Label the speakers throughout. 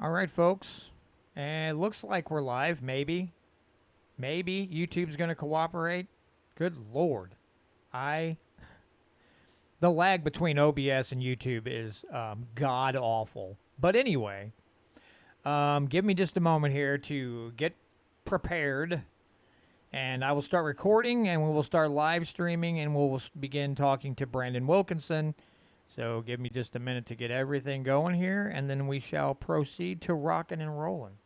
Speaker 1: All right, folks. And it looks like we're live. Maybe YouTube's going to cooperate. Good Lord. I. The lag between OBS and YouTube is god awful. But anyway, give me just a moment here to get prepared. And I will start recording and we will start live streaming and we'll begin talking to Brandon Wilkinson. So give me just a minute to get everything going here, and then we shall proceed to rocking and rolling.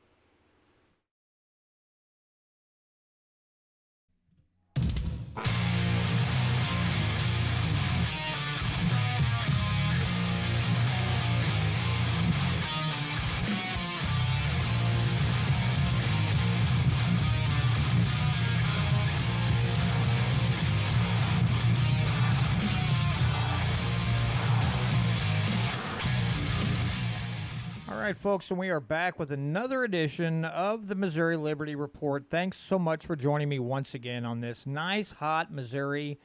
Speaker 1: All right, folks, and we are back with another edition of the Missouri Liberty Report. Thanks so much for joining me once again on this nice, hot Missouri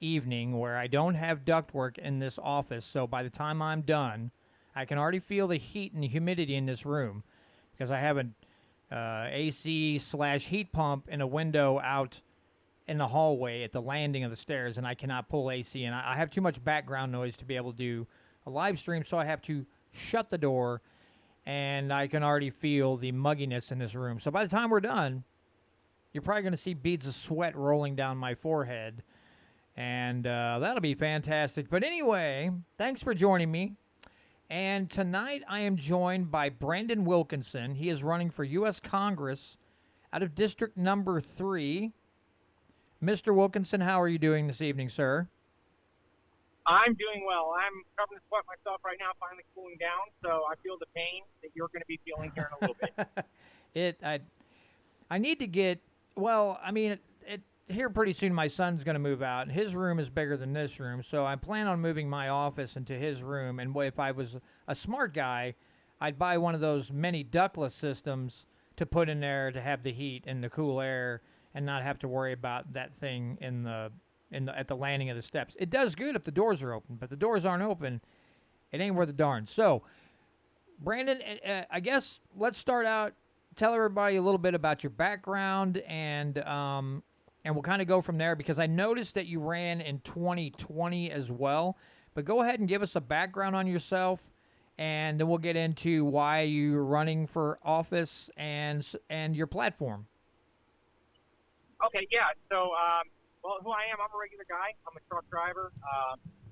Speaker 1: evening where I don't have ductwork in this office. So by the time I'm done, I can already feel the heat and the humidity in this room because I have an AC/heat pump in a window out in the hallway at the landing of the stairs, and I cannot pull AC. And I have too much background noise to be able to do a live stream, so I have to shut the door, and I can already feel the mugginess in this room. So by the time we're done, you're probably going to see beads of sweat rolling down my forehead, and that'll be fantastic. But anyway, thanks for joining me. And tonight I am joined by Brandon Wilkinson. He is running for U.S. Congress out of District Number 3. Mr. Wilkinson, how are you doing this evening, sir?
Speaker 2: I'm doing well. I'm covering the sweat myself right now, finally cooling down, so I feel the pain that you're going to be feeling here in a little bit.
Speaker 1: I need to get, well, I mean, here pretty soon my son's going to move out, and his room is bigger than this room, so I plan on moving my office into his room, and if I was a smart guy, I'd buy one of those mini ductless systems to put in there to have the heat and the cool air and not have to worry about that thing at the landing of the steps. It does good if the doors are open, but the doors aren't open, it ain't worth a darn. So, Brandon, I guess let's start out. Tell everybody a little bit about your background, and we'll kind of go from there because I noticed that you ran in 2020 as well. But go ahead and give us a background on yourself, and then we'll get into why you're running for office and your platform.
Speaker 2: Okay, yeah. So, well, who I am, I'm a regular guy. I'm a truck driver,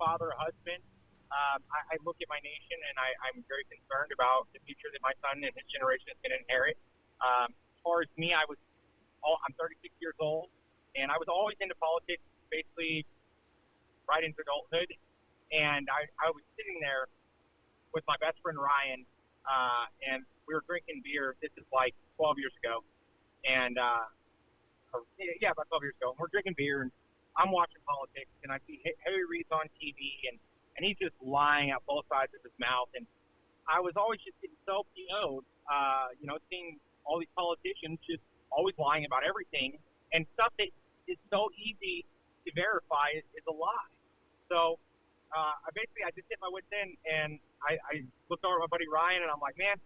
Speaker 2: father, husband. I look at my nation, and I'm very concerned about the future that my son and his generation is going to inherit. As far as me, I'm 36 years old, and I was always into politics, basically right into adulthood. And I was sitting there with my best friend Ryan, and we were drinking beer. This is like 12 years ago, and about 12 years ago. And we're drinking beer, and I'm watching politics, and I see Harry Reid's on TV, and he's just lying out both sides of his mouth. And I was always just getting so PO'd, seeing all these politicians just always lying about everything, and stuff that is so easy to verify is a lie. So I just hit my wits end, and I looked over at my buddy Ryan, and I'm like, man,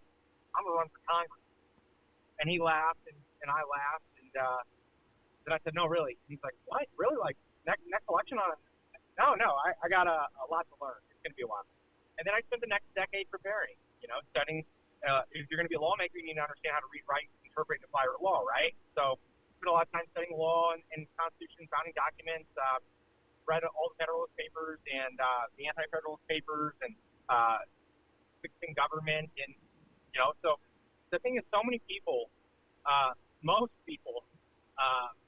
Speaker 2: I'm going to run for Congress. And he laughed, and I laughed, and then I said, no, really. And he's like, what? Really? Like, next election on it? No, I got a lot to learn. It's going to be a while. And then I spent the next decade preparing, studying. If you're going to be a lawmaker, you need to understand how to read, write, interpret, and apply law, right? So I spent a lot of time studying law and Constitution, founding documents, read all the Federalist Papers and the Anti-Federalist Papers and fixing government. And, so the thing is, so many people, most people,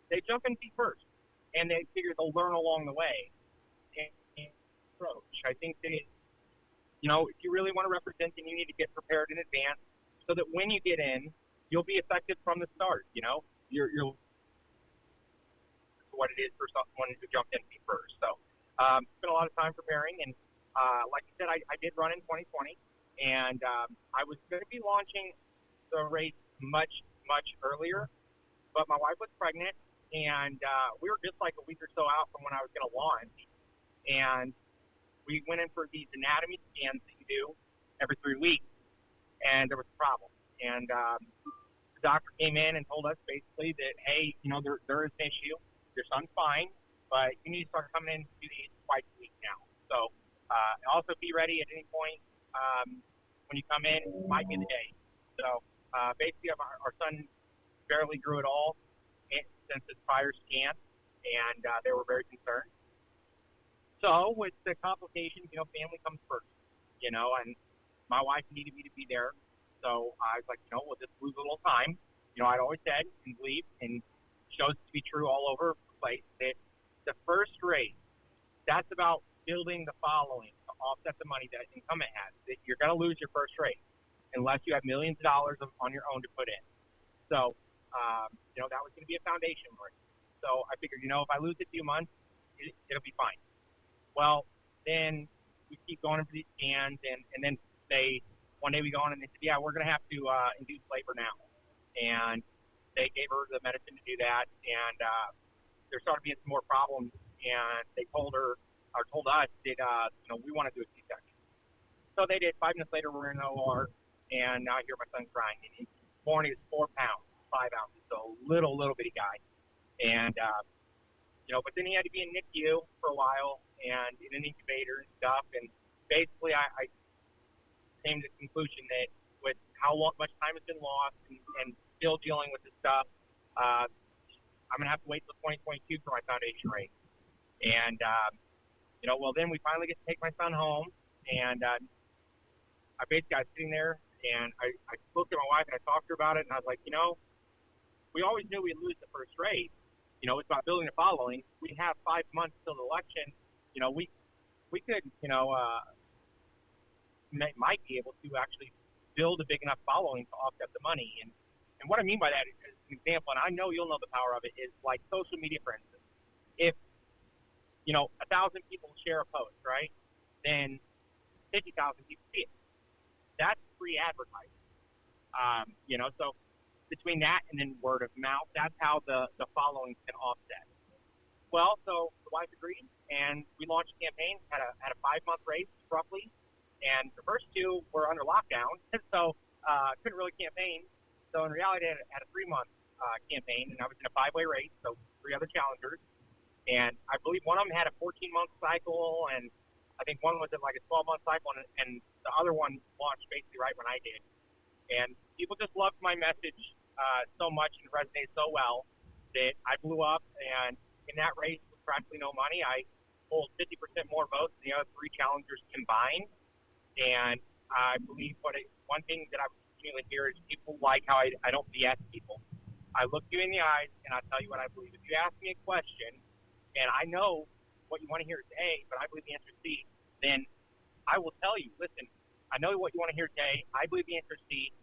Speaker 2: they jump in feet first, and they figure they'll learn along the way. And approach. I think that, if you really want to represent, then you need to get prepared in advance so that when you get in, you'll be effective from the start. You're what it is for someone who jumped in feet first. So, spent a lot of time preparing, and like I said, I did run in 2020, and I was going to be launching the race much, much earlier, but my wife was pregnant, and we were just like a week or so out from when I was going to launch, and we went in for these anatomy scans that you do every 3 weeks, and there was a problem. And the doctor came in and told us basically that, hey, there is an issue. Your son's fine, but you need to start coming in to do these twice a week now. So also be ready at any point when you come in. Might be the day. So basically, our son barely grew at all since his prior scan, and they were very concerned. So with the complications, family comes first, and my wife needed me to be there. So I was like, we'll just lose a little time. I'd always said and believed, and shows to be true all over the place, that the first race, that's about building the following to offset the money that incumbent has. That you're going to lose your first race unless you have millions of dollars on your own to put in. So, that was going to be a foundation race. So I figured, if I lose a few months, it'll be fine. Well, then we keep going for these scans, and then one day we go on and they said, yeah, we're going to have to induce labor now. And they gave her the medicine to do that, and there started being some more problems, and they told us that, we want to do a C-section. So they did. 5 minutes later, we're in the OR, and now I hear my son crying. And he's born, he's 4 pounds, 5 ounces, so little bitty guy. And, but then he had to be in NICU for a while and in an incubator and stuff. And basically, I came to the conclusion that with how much time has been lost and still dealing with this stuff, I'm going to have to wait till 2022 for my foundation race. And, well, then we finally get to take my son home. And I was sitting there, and I looked at my wife, and I talked to her about it, and I was like, we always knew we'd lose the first race. It's about building a following. We have 5 months till the election. We could, might be able to actually build a big enough following to offset the money. And what I mean by that is an example, and I know you'll know the power of it, is like social media, for instance. If, 1,000 people share a post, right, then 50,000 people see it. That's free advertising. So between that and then word of mouth, that's how the following can offset. Well, so the wife agreed, and we launched a campaign, had a 5-month race roughly, and the first 2 were under lockdown, so couldn't really campaign. So in reality, I had a 3-month campaign, and I was in a 5-way race, so 3 other challengers. And I believe one of them had a 14-month cycle, and I think one was in like a 12-month cycle, and the other one launched basically right when I did. And people just loved my message so much and resonated so well that I blew up. And in that race with practically no money, I pulled 50% more votes than the other 3 challengers combined. And I believe one thing that I continually hear is people like how I don't BS people. I look you in the eyes, and I tell you what I believe. If you ask me a question, and I know what you want to hear is A, but I believe the answer is C, then I will tell you, listen, I know what you want to hear today. I believe the answer is C,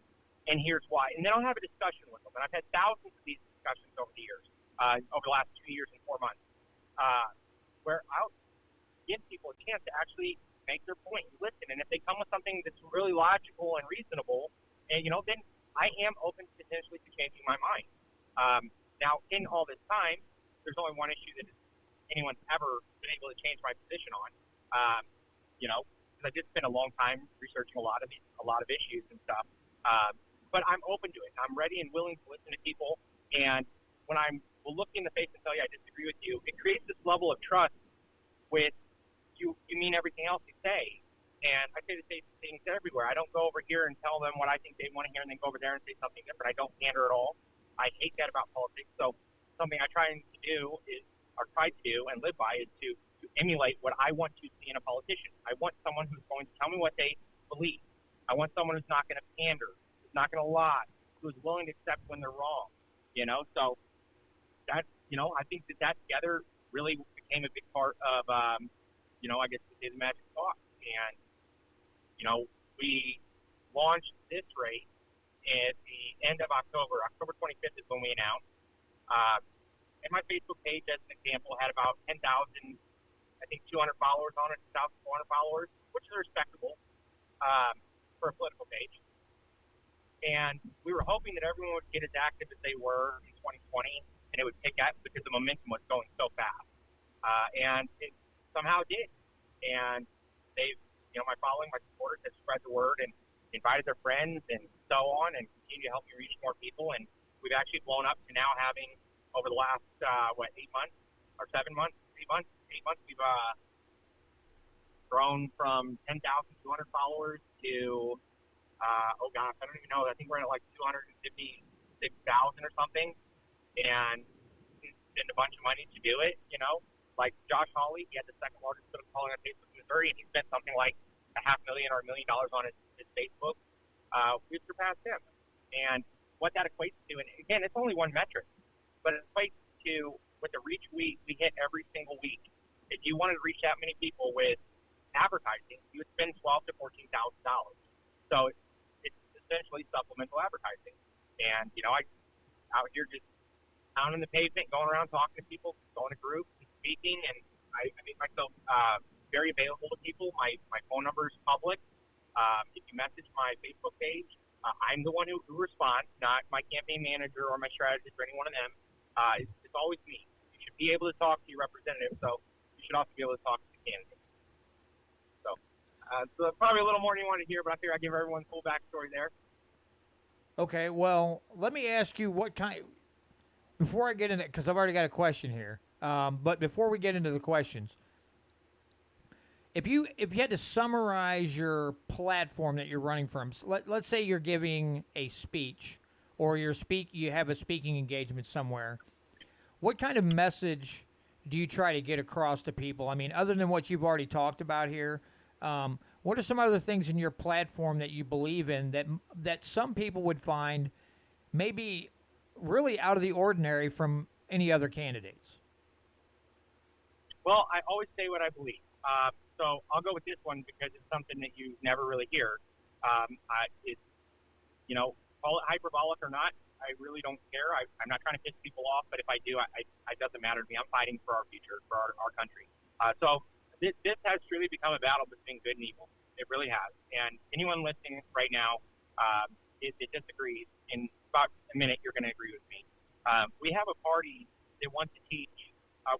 Speaker 2: and here's why. And then I'll have a discussion with them. And I've had thousands of these discussions over the years, over the last 2 years and 4 months, where I'll give people a chance to actually make their point and listen. And if they come with something that's really logical and reasonable, and then I am open potentially to changing my mind. Now, in all this time, there's only one issue that anyone's ever been able to change my position on. Because I did spend a long time researching a lot of issues and stuff. But I'm open to it. I'm ready and willing to listen to people. And when will look in the face and tell you I disagree with you, it creates this level of trust with you. You mean everything else you say. And I say the same things everywhere. I don't go over here and tell them what I think they want to hear and then go over there and say something different. I don't pander at all. I hate that about politics. So something I try to do and live by is to emulate what I want to see in a politician. I want someone who's going to tell me what they believe. I want someone who's not going to pander, who's not going to lie, who's willing to accept when they're wrong. So that, I think that together really became a big part of, I guess the magic sauce. And, we launched this race at the end of October. October 25th is when we announced. And my Facebook page, as an example, had about 10,000, I think 200 followers on it, 2,400 followers, which is respectable for a political page. And we were hoping that everyone would get as active as they were in 2020, and it would pick up because the momentum was going so fast. And it somehow did. And they've, my following, my supporters have spread the word. And invited their friends and so on, and continue to help me reach more people. And we've actually blown up to now having, over the last 8 months or 7 months, 8 months, we've grown from 10,200 followers to oh gosh, I don't even know. I think we're at like 256,000 or something, and spend a bunch of money to do it. Like Josh Hawley, he had the second largest political following on Facebook in Missouri, and he spent something like $500,000 or $1 million on his Facebook. We've surpassed him, and what that equates to, and again, it's only one metric, but it equates to with the reach we hit every single week. If you wanted to reach that many people with advertising, you would spend $12,000 to $14,000. So it's essentially supplemental advertising. And I out here just pounding the pavement, going around talking to people, going to groups and speaking, and I make myself very available to people. My phone number is public. If you message my Facebook page, I'm the one who responds, not my campaign manager or my strategist or any one of them. It's always me. You should be able to talk to your representative, so you should also be able to talk to the candidate. So that's probably a little more than you want to hear, but I figure I'd give everyone full backstory there.
Speaker 1: Okay, well, let me ask you what kind. Before I get into it, because I've already got a question here. But before we get into the questions, if you had to summarize your platform that you're running from, let's say you're giving a speech, or you have a speaking engagement somewhere. What kind of message do you try to get across to people? I mean, other than what you've already talked about here. What are some other things in your platform that you believe in that some people would find maybe really out of the ordinary from any other candidates?
Speaker 2: Well, I always say what I believe. So I'll go with this one because it's something that you never really hear. It's, call it hyperbolic or not, I really don't care. I'm not trying to piss people off, but if I do, it doesn't matter to me. I'm fighting for our future, for our country. So this has truly become a battle between good and evil. It really has. And anyone listening right now, it disagrees. In about a minute, you're going to agree with me. We have a party that wants to teach.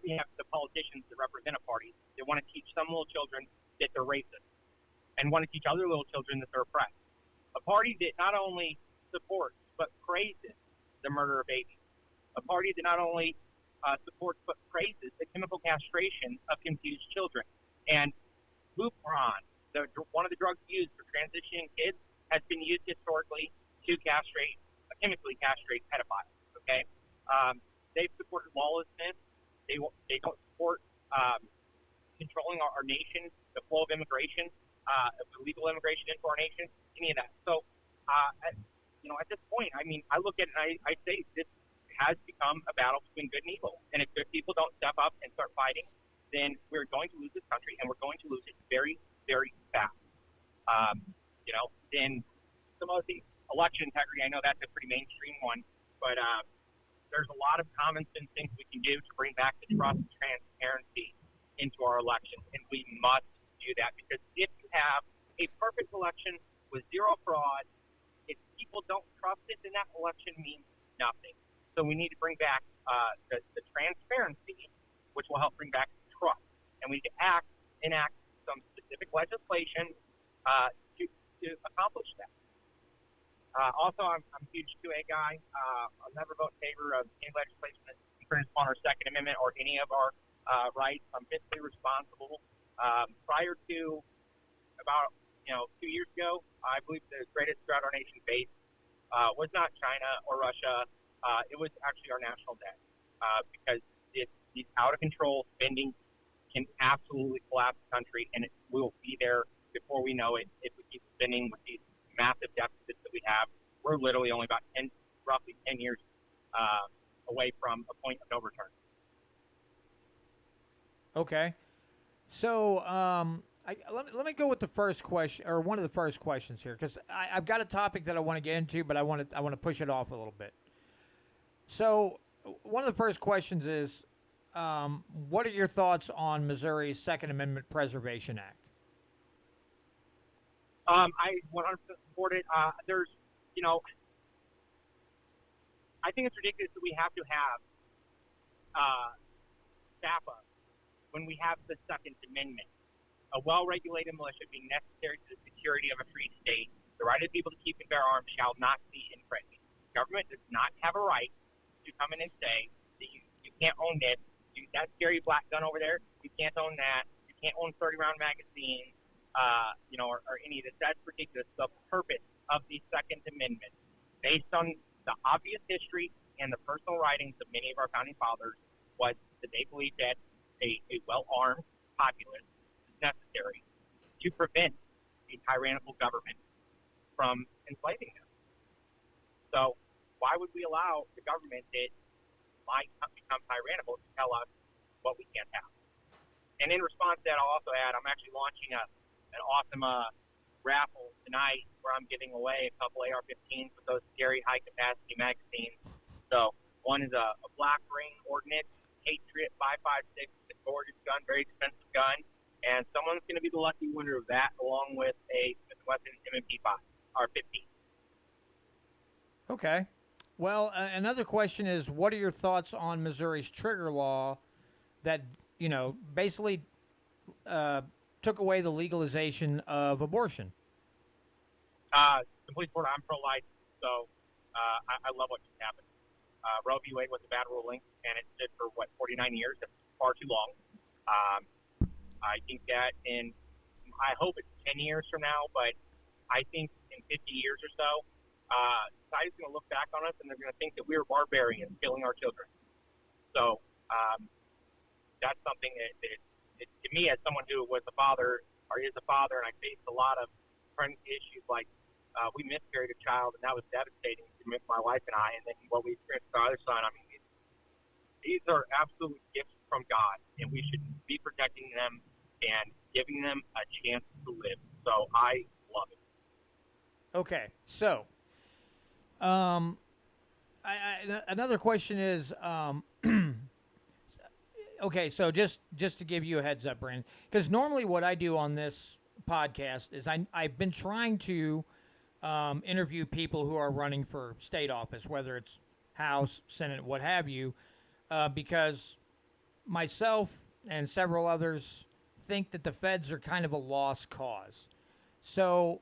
Speaker 2: We have the politicians that represent a party that want to teach some little children that they're racist and want to teach other little children that they're oppressed. A party that not only supports but praises the murder of babies. A party that not only supports but praises the chemical castration of confused children. And Lupron, one of the drugs used for transitioning kids, has been used historically to chemically castrate pedophiles. Okay, they've supported lawlessness. They don't support controlling our nation, the flow of immigration, illegal immigration into our nation, any of that. So, at this point, I mean, I look at it and I say this has become a battle between good and evil. And if good people don't step up and start fighting, then we're going to lose this country, and we're going to lose it very, very fast. Then some other things, election integrity, I know that's a pretty mainstream one, but there's a lot of common sense things we can do to bring back the trust and transparency into our elections, and we must do that, because if you have a perfect election with zero fraud, if people don't trust it, then that election means nothing. So we need to bring back the transparency, which will help bring back trust. And we need to enact some specific legislation to accomplish that. Also, I'm a huge 2A guy. I'll never vote in favor of any legislation that infringes upon our Second Amendment or any of our rights. I'm fiscally responsible. Prior to about 2 years ago, I believe the greatest threat our nation faced was not China or Russia. It was actually our national debt, because these out-of-control spending can absolutely collapse the country, and it will be there before we know it if we keep spending with these massive deficits that we have. We're literally only about roughly 10 years away from a point of no return.
Speaker 1: Okay. So let me go with the first question, or one of the first questions here, because I've got a topic that I want to get into, but I want to push it off a little bit. So one of the first questions is, what are your thoughts on Missouri's Second Amendment Preservation Act?
Speaker 2: I 100% support it. I think it's ridiculous that we have to have SAPA when we have the Second Amendment. A well-regulated militia being necessary to the security of a free state The right of the people to keep and bear arms shall not be infringed. The government does not have a right to come in and say that you can't own this. That scary black gun over there, you can't own that. You can't own 30-round magazines, or any of this. That's ridiculous. The purpose of the Second Amendment, based on the obvious history and the personal writings of many of our founding fathers, was that they believed that a well-armed populace is necessary to prevent a tyrannical government from enslaving them. So why would we allow the government that might become tyrannical to tell us what we can't have? And in response to that, I'll also add, I'm actually launching an awesome raffle tonight where I'm giving away a couple AR-15s with those scary high-capacity magazines. So one is a Black Ring Ordnance Patriot 5.56. It's a gorgeous gun, very expensive gun. And someone's going to be the lucky winner of that, along with a Smith & Wesson MP5 or 15.
Speaker 1: Okay. Well, another question is, what are your thoughts on Missouri's trigger law that, basically took away the legalization of abortion?
Speaker 2: Complete support. I'm pro-life, so I love what just happened. Roe v. Wade was a bad ruling, and it stood for, 49 years? That's far too long. I think that I hope it's 10 years from now, but I think in 50 years or so, society's going to look back on us and they're going to think that we were barbarians killing our children. So that's something that to me, as someone who was a father or is a father, and I faced a lot of pregnancy issues, like we miscarried a child, and that was devastating to my wife and I. And then what we experienced with our other son, I mean, these are absolute gifts from God, and we should be protecting them and giving them a chance to live. So I love it.
Speaker 1: Okay, so another question is, okay, so just to give you a heads up, Brandon, because normally what I do on this podcast is I've been trying to interview people who are running for state office, whether it's House, Senate, what have you, because myself and several others think that the feds are kind of a lost cause. So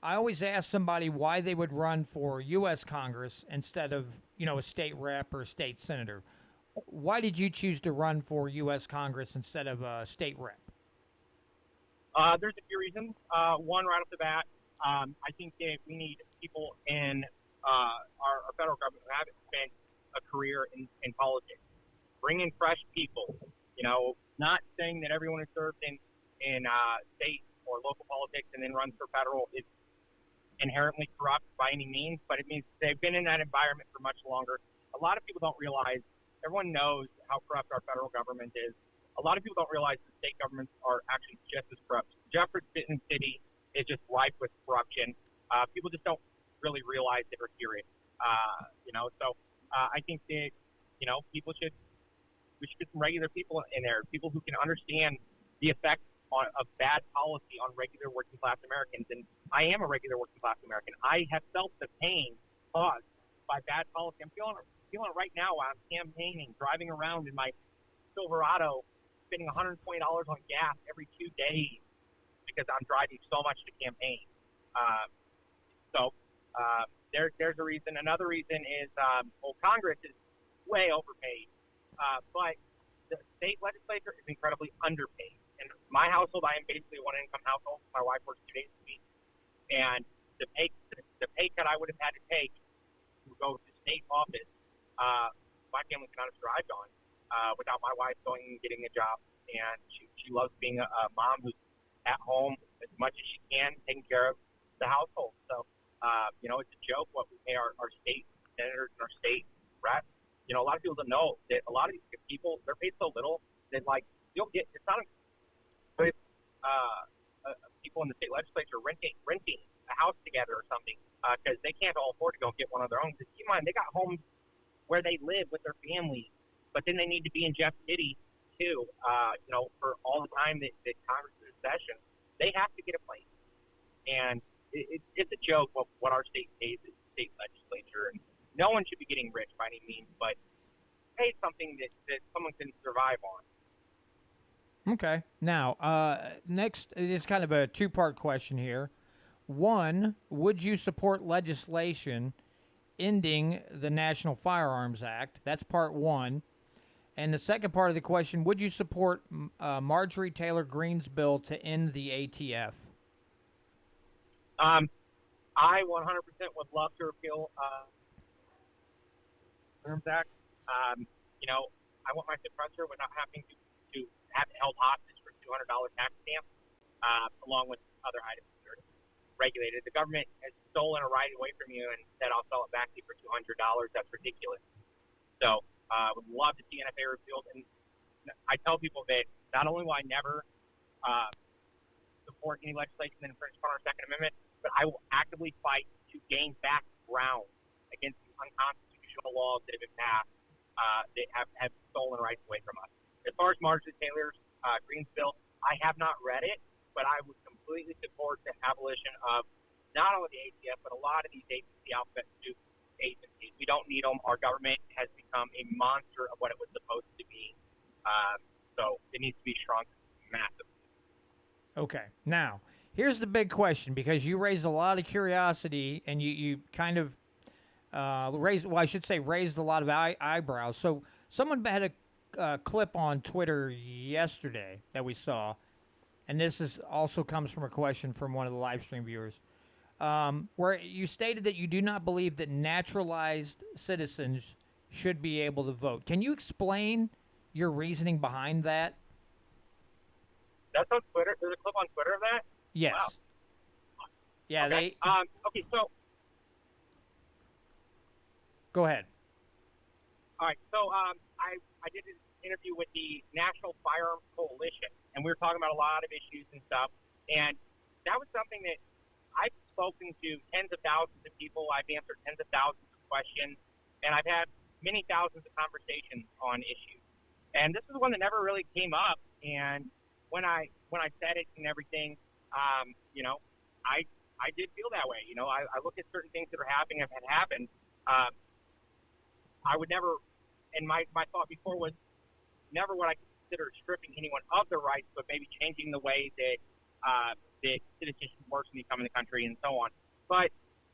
Speaker 1: I always ask somebody why they would run for U.S. Congress instead of, a state rep or a state senator. Why did you choose to run for U.S. Congress instead of a state rep?
Speaker 2: There's a few reasons. One, right off the bat, I think that we need people in our federal government who haven't spent a career in politics. Bring in fresh people. Not saying that everyone who served in state or local politics and then runs for federal is inherently corrupt by any means, but it means they've been in that environment for much longer. A lot of people don't realize, everyone knows how corrupt our federal government is. A lot of people don't realize the state governments are actually just as corrupt. Jefferson City is just ripe with corruption. People just don't really realize it or hear it. So I think that, we should get some regular people in there, people who can understand the effects of bad policy on regular working class Americans. And I am a regular working class American. I have felt the pain caused by bad policy. I'm feeling it right now while I'm campaigning, driving around in my Silverado, spending $120 on gas every 2 days because I'm driving so much to campaign. There's a reason. Another reason is, Congress is way overpaid. But the state legislature is incredibly underpaid. In my household, I am basically a one-income household. My wife works 2 days a week. And the pay cut I would have had to take to go to state office, my family cannot have survived on without my wife going and getting a job. And she loves being a mom who's at home as much as she can, taking care of the household. So, it's a joke what we pay our state senators and our state reps. A lot of people don't know that a lot of these people, they're paid so little that, you'll get, it's not with people in the state legislature renting a house together or something because they can't all afford to go get one of their own. Because keep in mind, they got homes where they live with their families, but then they need to be in Jeff City too, for all the time that Congress is in session. They have to get a place. And it's a joke what our state pays the state legislature. And no one should be getting rich by any means, but pay something that someone can survive on.
Speaker 1: Okay. Now, next is kind of a two-part question here. One, would you support legislation ending the National Firearms Act? That's part one. And the second part of the question, would you support Marjorie Taylor Greene's bill to end the ATF?
Speaker 2: I 100% would love to repeal Firearms Act. I want my suppressor without having to have it held hostage for $200 tax stamp, along with other items that are regulated. The government has stolen a right away from you and said, I'll sell it back to you for $200. That's ridiculous. So I would love to see NFA repealed. And I tell people that not only will I never support any legislation that infringes upon our Second Amendment, but I will actively fight to gain back ground against the unconstitutional laws that have been passed that have stolen rights away from us. As far as Marjorie Taylor Greene's bill, I have not read it, but I would completely support the abolition of not only the ATF, but a lot of these agency alphabet soup agencies. We don't need them. Our government has become a monster of what it was supposed to be. So it needs to be shrunk massively.
Speaker 1: Okay. Now, here's the big question, because you raised a lot of curiosity and you kind of raised a lot of eyebrows. So someone had a clip on Twitter yesterday that we saw, and this is also comes from a question from one of the live stream viewers, where you stated that you do not believe that naturalized citizens should be able to vote. Can you explain your reasoning behind that?
Speaker 2: That's on Twitter. There's a clip on Twitter of that?
Speaker 1: Yes.
Speaker 2: Wow.
Speaker 1: Yeah,
Speaker 2: okay. Okay, so.
Speaker 1: Go ahead.
Speaker 2: All right, so I did an interview with the National Firearms Coalition, and we were talking about a lot of issues and stuff, and that was something that I've spoken to tens of thousands of people. I've answered tens of thousands of questions, and I've had many thousands of conversations on issues. And this is one that never really came up, and when I said it and everything, I did feel that way. I look at certain things that are happening and have happened. I would never, and my thought before was never would I consider stripping anyone of their rights, but maybe changing the way that that citizenship works when you come in the country and so on. But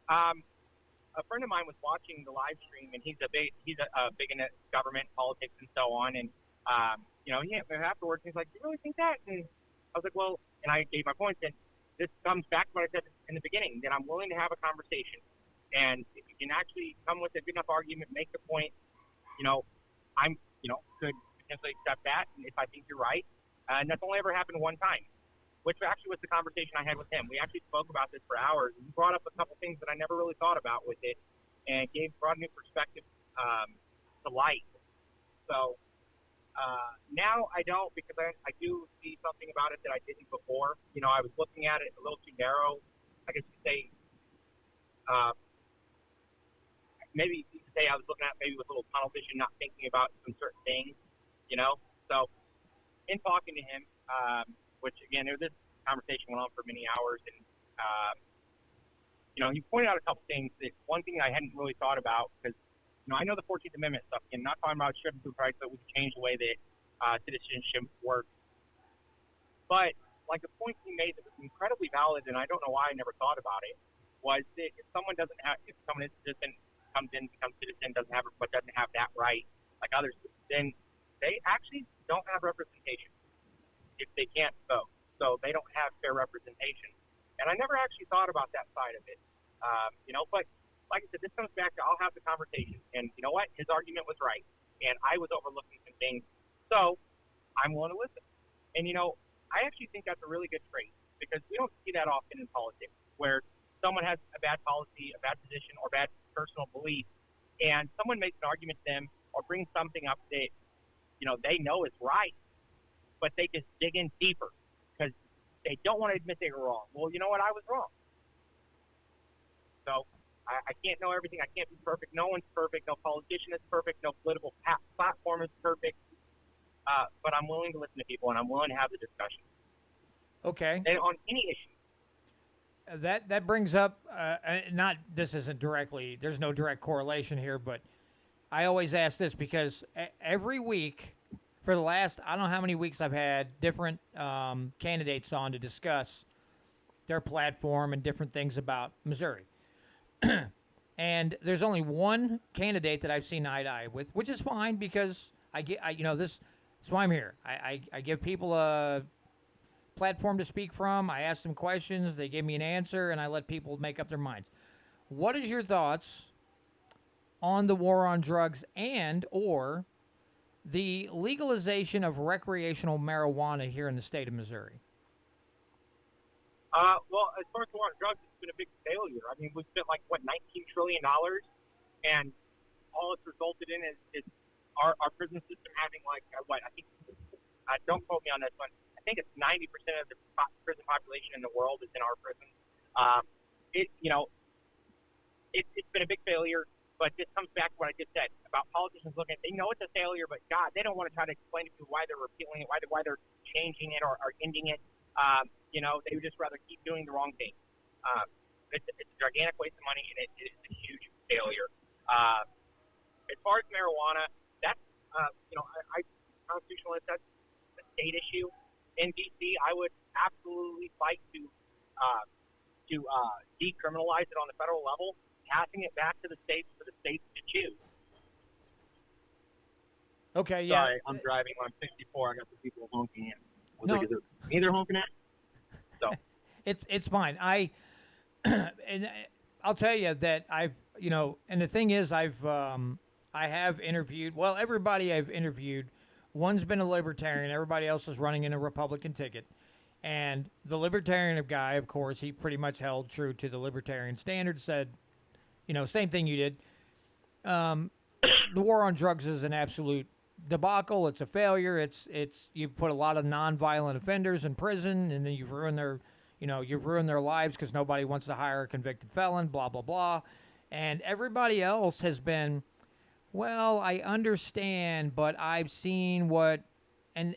Speaker 2: a friend of mine was watching the live stream, and he's a big into government, politics, and so on. And afterwards he's like, "Do you really think that?" And I was like, "Well," and I gave my points, and this comes back to what I said in the beginning, that I'm willing to have a conversation. And if you can actually come with a good enough argument, make the point, I'm, could potentially accept that if I think you're right. And that's only ever happened one time, which actually was the conversation I had with him. We actually spoke about this for hours, and he brought up a couple things that I never really thought about with it, and brought a new perspective to light. So now I don't, because I do see something about it that I didn't before. I was looking at it a little too narrow. I guess you could say, maybe you could say I was looking at maybe with a little tunnel vision, not thinking about some certain things, So in talking to him, which again, this conversation went on for many hours, and he pointed out a couple things. That one thing I hadn't really thought about, because I know the 14th Amendment stuff, and not talking about stripping food rights, but we can change the way that citizenship works. But like the point he made that was incredibly valid, and I don't know why I never thought about it, was that if someone is a citizen, comes in, becomes citizen, doesn't have that right like others, then they actually don't have representation if they can't vote. So they don't have fair representation. And I never actually thought about that side of it. But like I said, this comes back to I'll have the conversation. And you know what? His argument was right. And I was overlooking some things. So I'm willing to listen. And, I actually think that's a really good trait, because we don't see that often in politics, where someone has a bad policy, a bad position, or bad personal belief, and someone makes an argument to them or brings something up that, they know is right, but they just dig in deeper because they don't want to admit they were wrong. Well, you know what? I was wrong. So I can't know everything. I can't be perfect. No one's perfect. No politician is perfect. No political platform is perfect. But I'm willing to listen to people, and I'm willing to have the discussion.
Speaker 1: Okay.
Speaker 2: And on any issue.
Speaker 1: That brings up, this isn't directly, there's no direct correlation here, but I always ask this because every week for the last, I don't know how many weeks I've had different candidates on to discuss their platform and different things about Missouri. And there's only one candidate that I've seen eye to eye with, which is fine because this. That's why I'm here. I give people a platform to speak from. I ask them questions. They give me an answer, and I let people make up their minds. What is your thoughts on the war on drugs and or the legalization of recreational marijuana here in the state of Missouri?
Speaker 2: Well, as far as the war on drugs, it's been a big failure. I mean, we spent like $19 trillion, and all it's resulted in is our prison system having like I think don't quote me on this one. I think it's 90% of the prison population in the world is in our prisons. It's been a big failure. But this comes back to what I just said about politicians looking. They know it's a failure, but God, they don't want to try to explain to you why they're repealing it, why they're changing it or ending it. They would just rather keep doing the wrong thing. It's a gigantic waste of money, and it's a huge failure. As far as marijuana, that's constitutionalist. That's a state issue. In D.C., I would absolutely fight to decriminalize it on the federal level, passing it back to the states for the states to choose.
Speaker 1: Okay, yeah.
Speaker 2: Sorry, I'm driving. I'm 64. I got the people honking in.
Speaker 1: No.
Speaker 2: Like, is it me they're honking at? So
Speaker 1: it's fine. And I'll tell you that and the thing is, I have interviewed. Well, everybody I've interviewed, one's been a libertarian. Everybody else is running in a Republican ticket. And the libertarian guy, of course, he pretty much held true to the libertarian standard. Said, same thing you did. The war on drugs is an absolute debacle. It's a failure. It's you put a lot of nonviolent offenders in prison, and then you've ruined their lives because nobody wants to hire a convicted felon. Blah blah blah, and everybody else has been, well, I understand, but I've seen what, and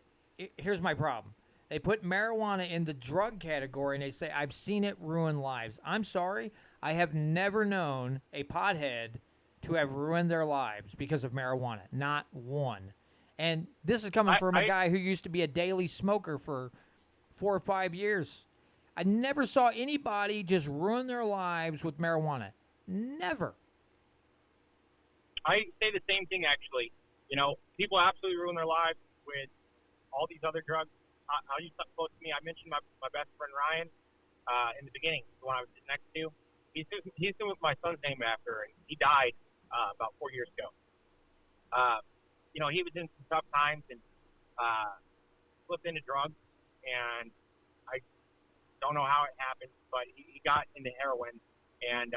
Speaker 1: here's my problem. They put marijuana in the drug category, and they say, I've seen it ruin lives. I'm sorry. I have never known a pothead to have ruined their lives because of marijuana. Not one. And this is coming from a guy who used to be a daily smoker for 4 or 5 years. I never saw anybody just ruin their lives with marijuana. Never.
Speaker 2: I say the same thing, actually. People absolutely ruin their lives with all these other drugs. I'll use something close to me. I mentioned my best friend Ryan in the beginning, the one I was sitting next to. He's doing with my son's name after, and he died about 4 years ago. He was in some tough times and slipped into drugs, and I don't know how it happened, but he got into heroin, and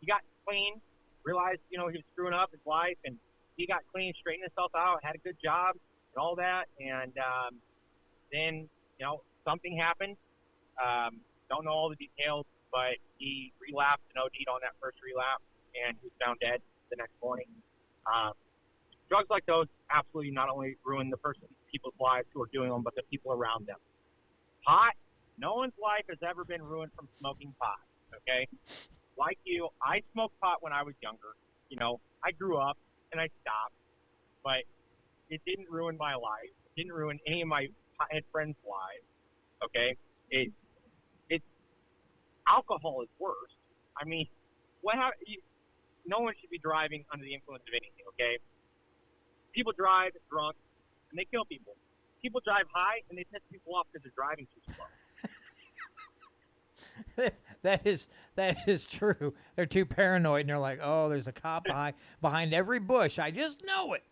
Speaker 2: he got clean, realized, he was screwing up his life, and he got clean, straightened himself out, had a good job, and all that, and then, something happened. Don't know all the details, but he relapsed and OD'd on that first relapse, and he was found dead the next morning. Drugs like those absolutely not only ruin the people's lives who are doing them, but the people around them. Pot, no one's life has ever been ruined from smoking pot, okay? Like you, I smoked pot when I was younger. I grew up and I stopped, but it didn't ruin my life. It didn't ruin any of my pothead friends' lives, okay? Alcohol is worse. I mean, no one should be driving under the influence of anything, okay? People drive drunk, and they kill people. People drive high, and they piss people off because they're driving too slow.
Speaker 1: That is true. They're too paranoid, and they're like, oh, there's a cop behind every bush. I just know it.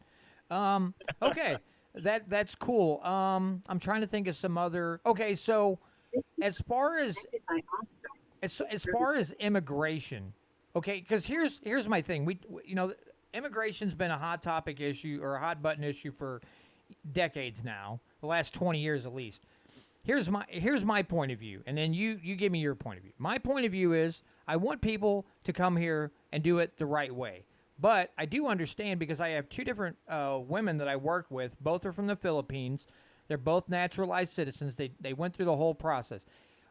Speaker 1: Okay, that's cool. I'm trying to think of some other. Okay, so as far as immigration, okay, because here's my thing. We immigration's been a hot topic issue or a hot button issue for decades now, the last 20 years at least. Here's my point of view, and then you give me your point of view. My point of view is I want people to come here and do it the right way. But I do understand because I have two different women that I work with. Both are from the Philippines. They're both naturalized citizens. They went through the whole process.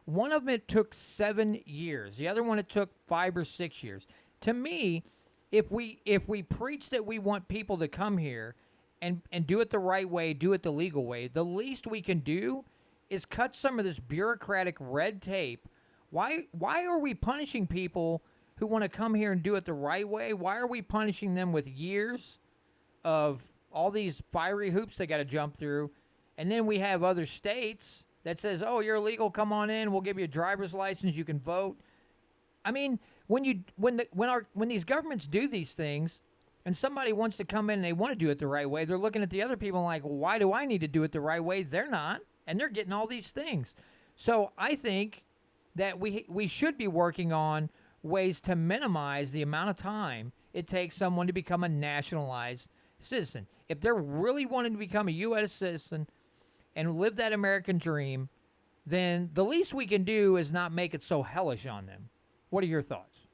Speaker 1: One of them, it took 7 years. The other one, it took 5 or 6 years. To me, if we preach that we want people to come here and do it the right way, do it the legal way, the least we can do is cut some of this bureaucratic red tape. Why are we punishing people who want to come here and do it the right way? Why are we punishing them with years of all these fiery hoops they got to jump through? And then we have other states that says, "Oh, you're illegal, come on in, we'll give you a driver's license, you can vote." I mean, when these governments do these things, and somebody wants to come in and they want to do it the right way, they're looking at the other people and like, well, why do I need to do it the right way? They're not, and they're getting all these things. So I think that we should be working on ways to minimize the amount of time it takes someone to become a nationalized citizen. If they're really wanting to become a U.S. citizen and live that American dream, then the least we can do is not make it so hellish on them. What are your thoughts?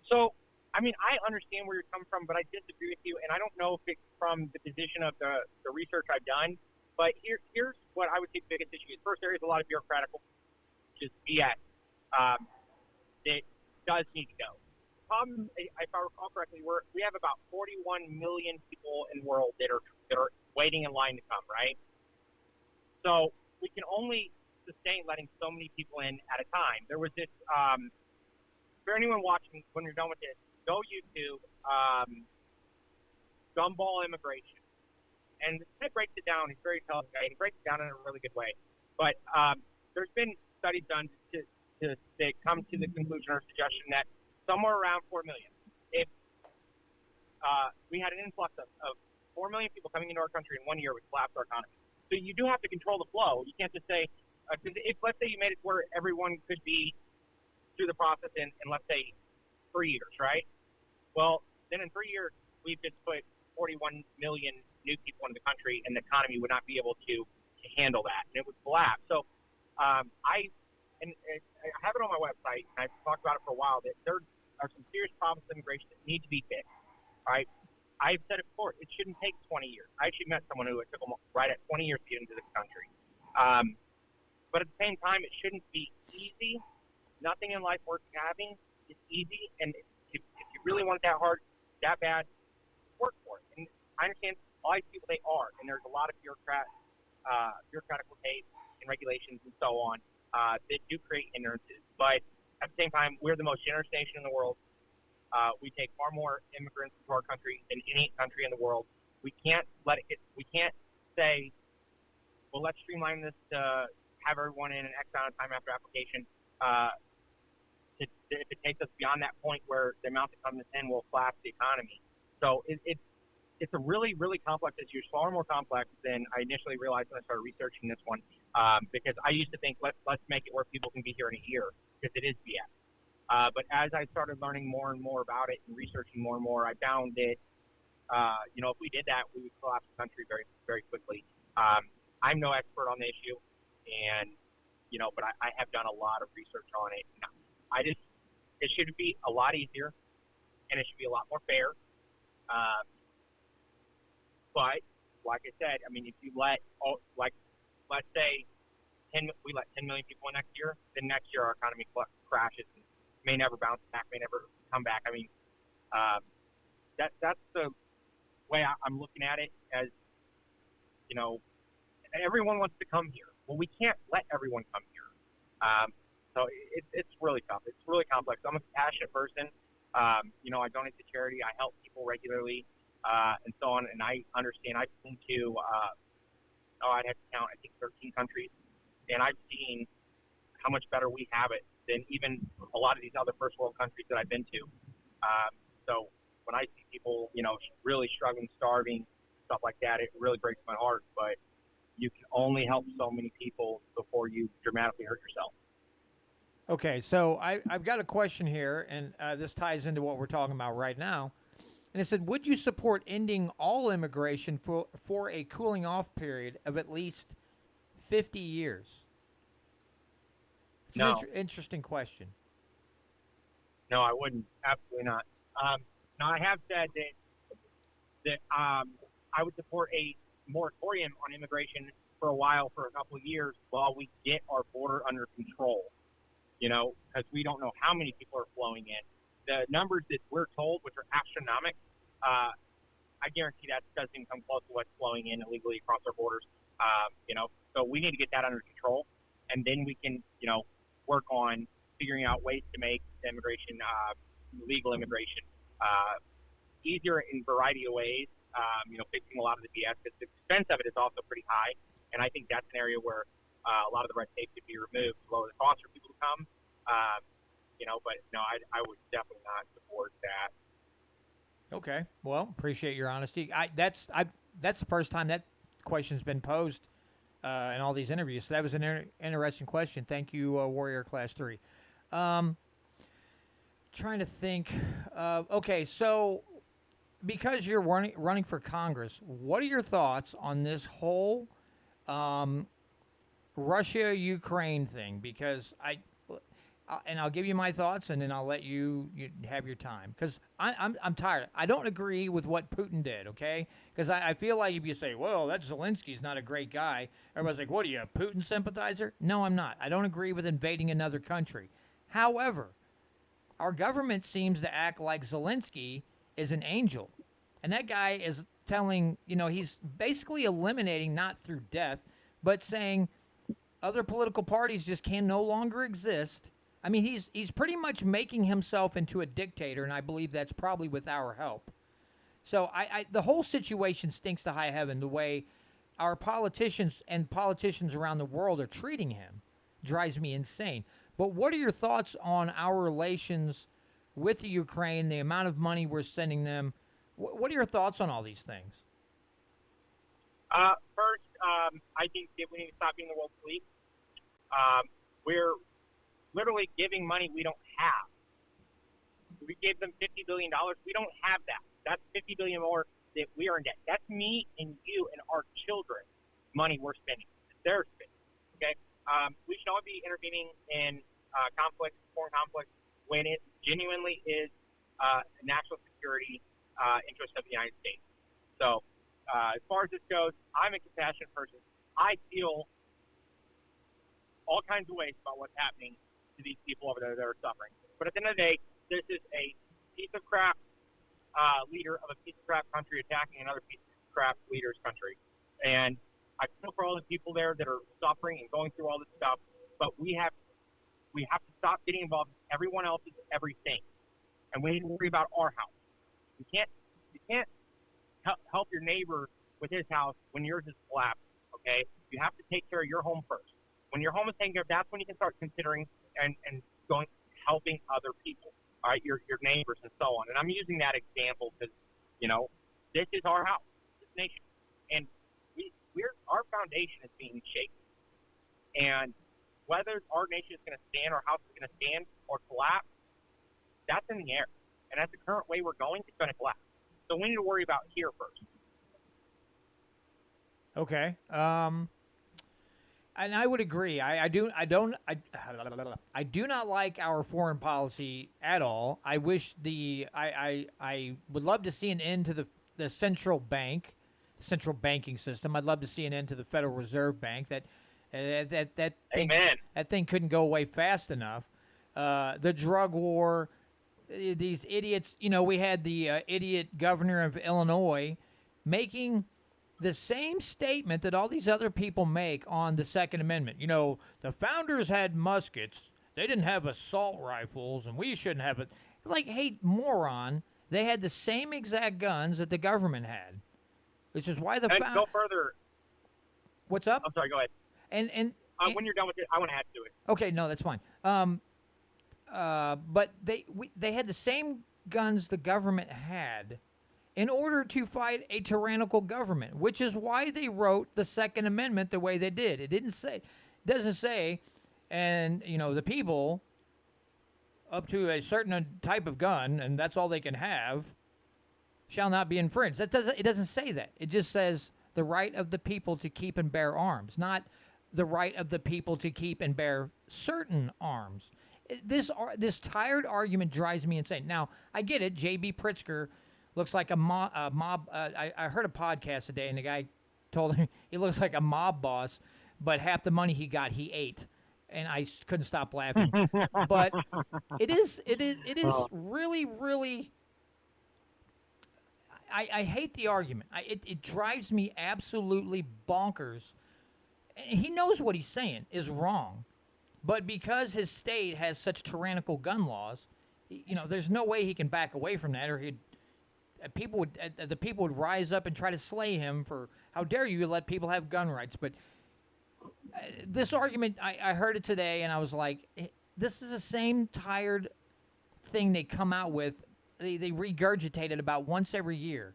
Speaker 2: So, I mean, I understand where you're coming from, but I disagree with you, and I don't know if it's from the position of the research I've done, but here's what I would say the biggest issue is. First, there is a lot of bureaucratic, just BS, that does need to go. The problem, if I recall correctly, we have about 41 million people in the world that are waiting in line to come, right? So we can only sustain letting so many people in at a time. There was this, for anyone watching, when you're done with this, go YouTube, Gumball Immigration. And it breaks it down. He's very intelligent guy. He breaks it down in a really good way. But there's been studies done that come to the conclusion or suggestion that somewhere around 4 million, if we had an influx of 4 million people coming into our country in 1 year, would collapse our economy. So you do have to control the flow. You can't just say, if let's say you made it where everyone could be through the process in let's say 3 years, right? Well, then in 3 years, we've just put 41 million new people into the country, and the economy would not be able to handle that, and it would collapse. So I have it on my website, and I've talked about it for a while, that there are some serious problems with immigration that need to be fixed, right? I've said it before, it shouldn't take 20 years. I actually met someone who it took them right at 20 years to get into this country. But at the same time, it shouldn't be easy. Nothing in life worth having is easy, and if you really want it that hard, that bad, work for it. And I understand all these people, they are, and there's a lot of bureaucratic tape and regulations and so on that do create hindrances. But at the same time, we're the most generous nation in the world. We take far more immigrants into our country than any country in the world. We can't we can't say, well, let's streamline this to have everyone in an X amount of time after application. If it takes us beyond that point where the amount that comes in will collapse the economy. So it's a really, really complex issue. It's far more complex than I initially realized when I started researching this one. Because I used to think, let's make it where people can be here in a year, because it is BS. But as I started learning more and more about it and researching more and more, I found that, if we did that, we would collapse the country very, very quickly. I'm no expert on the issue, and, but I have done a lot of research on it. It should be a lot easier, and it should be a lot more fair. But like I said, I mean, if you let's say we let 10 million people in next year, then next year our economy crashes and may never bounce back, may never come back. I mean, that's the way I'm looking at it. As everyone wants to come here. Well, we can't let everyone come here. So it's really tough. It's really complex. I'm a compassionate person. I donate to charity. I help people regularly, and so on. And I understand. I've been to, I'd have to count, I think 13 countries. And I've seen how much better we have it than even a lot of these other first world countries that I've been to. So when I see people, really struggling, starving, stuff like that, it really breaks my heart. But you can only help so many people before you dramatically hurt yourself.
Speaker 1: Okay, so I've got a question here, and this ties into what we're talking about right now. And it said, would you support ending all immigration for a cooling off period of at least 50 years? It's an interesting question.
Speaker 2: No, I wouldn't. Absolutely not. Now, I have said that I would support a moratorium on immigration for a while, for a couple of years, while we get our border under control. Because we don't know how many people are flowing in. The numbers that we're told, which are astronomical, I guarantee that doesn't even come close to what's flowing in illegally across our borders. So we need to get that under control, and then we can, work on figuring out ways to make the immigration, legal immigration, easier in a variety of ways. Fixing a lot of the BS, because the expense of it is also pretty high, and I think that's an area where a lot of the red tape could be removed to lower the cost for people to come. But no, I would definitely not support that.
Speaker 1: Okay. Well, appreciate your honesty. That's the first time that question's been posed in all these interviews. So that was an interesting question. Thank you, Warrior Class 3. Trying to think. Okay, so because you're running for Congress, what are your thoughts on this whole Russia-Ukraine thing? Because and I'll give you my thoughts, and then I'll let you have your time. Because I'm tired. I don't agree with what Putin did, okay? Because I feel like if you say, well, that Zelensky's not a great guy, everybody's like, what are you, a Putin sympathizer? No, I'm not. I don't agree with invading another country. However, our government seems to act like Zelensky is an angel. And that guy is telling, he's basically eliminating, not through death, but saying other political parties just can no longer exist. I mean, he's pretty much making himself into a dictator, and I believe that's probably with our help. So the whole situation stinks to high heaven, the way our politicians and politicians around the world are treating him. Drives me insane. But what are your thoughts on our relations with the Ukraine, the amount of money we're sending them? What are your thoughts on all these things?
Speaker 2: First, I think that we need to stop being the world's police. We're literally giving money we don't have. We gave them $50 billion. We don't have that. That's $50 billion more that we are in debt. That's me and you and our children money we're spending. They're spending. Okay? We should all be intervening in conflicts, foreign conflicts, when it genuinely is national security interest of the United States. So as far as this goes, I'm a compassionate person. I feel all kinds of ways about what's happening to these people over there that are suffering. But at the end of the day, this is a piece of crap leader of a piece of crap country attacking another piece of crap leader's country. And I feel for all the people there that are suffering and going through all this stuff, but we have to stop getting involved in everyone else's everything. And we need to worry about our house. You can't help your neighbor with his house when yours is collapsed, okay? You have to take care of your home first. When your home is taken care of, that's when you can start considering and helping other people, all right, your neighbors and so on. And I'm using that example because, this is our house, this nation. And our foundation is being shaken. And whether our nation is going to stand, our house is going to stand or collapse, that's in the air. And at the current way we're going, it's going to collapse. So we need to worry about here first.
Speaker 1: Okay. And I would agree. I do not like our foreign policy at all. I wish I would love to see an end to the central banking system. I'd love to see an end to the Federal Reserve Bank. That thing couldn't go away fast enough. The drug war, these idiots. We had the idiot governor of Illinois making the same statement that all these other people make on the Second Amendment. The founders had muskets. They didn't have assault rifles, and we shouldn't have it. It's like, hey, moron, they had the same exact guns that the government had. Which is why
Speaker 2: go further.
Speaker 1: What's up?
Speaker 2: I'm sorry, go ahead.
Speaker 1: And
Speaker 2: when you're done with it, I want to add to it.
Speaker 1: Okay, no, that's fine. But they had the same guns the government had in order to fight a tyrannical government, which is why they wrote the Second Amendment the way they did. It doesn't say, and the people up to a certain type of gun, and that's all they can have, shall not be infringed. It doesn't say that. It just says the right of the people to keep and bear arms, not the right of the people to keep and bear certain arms. This tired argument drives me insane. Now, I get it. J.B. Pritzker looks like a mob. I heard a podcast today, and the guy told him he looks like a mob boss, but half the money he got, he ate. And I couldn't stop laughing. But it is really, really. I hate the argument. It drives me absolutely bonkers he knows what he's saying is wrong, but because his state has such tyrannical gun laws, there's no way he can back away from that, or the people would rise up and try to slay him for how dare you let people have gun rights. But this argument, I heard it today, and I was like, this is the same tired thing they come out with. They regurgitate it about once every year.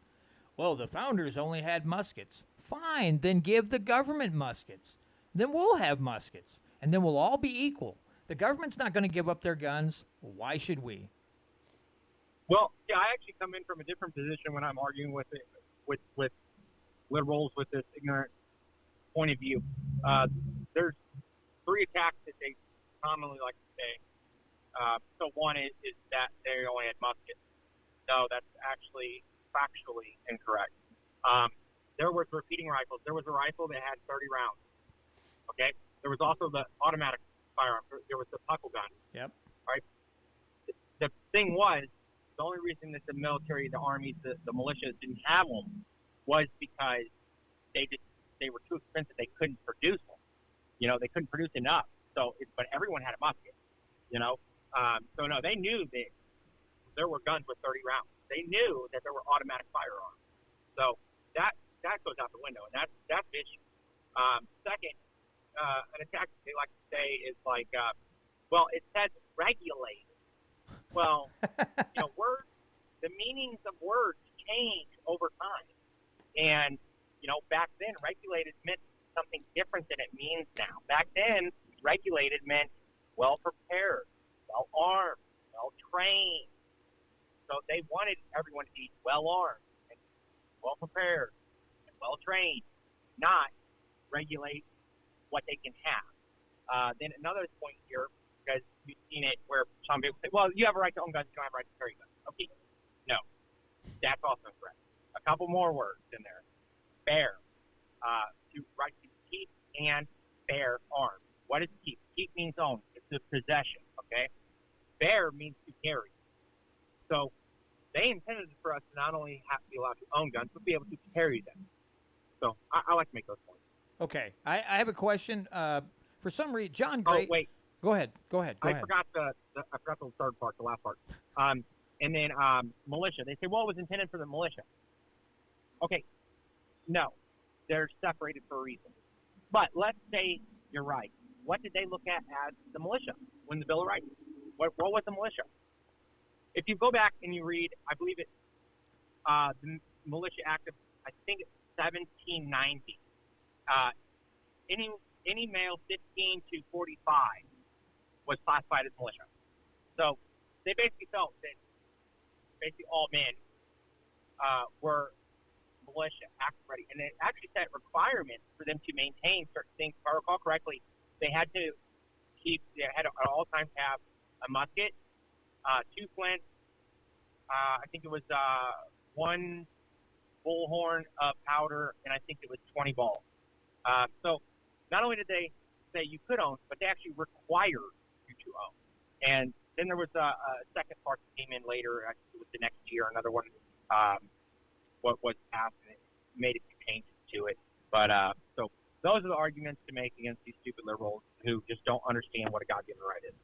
Speaker 1: Well, the founders only had muskets. Fine, then give the government muskets. Then we'll have muskets, and then we'll all be equal. The government's not going to give up their guns. Why should we?
Speaker 2: Well, yeah, I actually come in from a different position when I'm arguing with liberals with this ignorant point of view. There's three attacks that they commonly like to say. So one is that they only had muskets. No, that's actually factually incorrect. There was repeating rifles. There was a rifle that had 30 rounds. Okay? There was also the automatic firearm. There was the puckle gun.
Speaker 1: Yep.
Speaker 2: All right? The thing was, the only reason that the military, the armies, the militias didn't have them was because they were too expensive. They couldn't produce them. They couldn't produce enough. But everyone had a musket. So no, they knew that there were guns with 30 rounds. They knew that there were automatic firearms. So that goes out the window, and that's the issue. Second, an attack they like to say is like, well, it says regulate. Well, words, the meanings of words change over time. And, back then, regulated meant something different than it means now. Back then, regulated meant well-prepared, well-armed, well-trained. So they wanted everyone to be well-armed and well-prepared and well-trained, not regulate what they can have. Then another point here, because you've seen it where some people say, well, you have a right to own guns, you don't have a right to carry guns. Okay, no, that's also incorrect. A couple more words in there. Bear, to right to keep and bear arms. What is keep? Keep means own. It's a possession, okay? Bear means to carry. So they intended for us to not only have to be allowed to own guns, but be able to carry them. So I like to make those points.
Speaker 1: Okay, I have a question. For some reason, John
Speaker 2: Oh,
Speaker 1: Gray.
Speaker 2: wait.
Speaker 1: Go ahead.
Speaker 2: I forgot the third part, the last part. And then militia. They say, well, it was intended for the militia. Okay, no, they're separated for a reason. But let's say you're right. What did they look at as the militia when the Bill of Rights? What was the militia? If you go back and you read, I believe it's the Militia Act of, I think it's 1790. Any male 15 to 45 was classified as militia. So they basically felt that basically all men were militia, active ready. And it actually set requirements for them to maintain certain things. If I recall correctly, they had to at all times have a musket, 2 flints, I think it was 1 bullhorn of powder, and I think it was 20 balls. So not only did they say you could own, but they actually required you to own. And then there was a second part that came in later. I think it was the next year, another one. What was passed, and it made a few changes to it. But so those are the arguments to make against these stupid liberals who just don't understand what a God-given right is.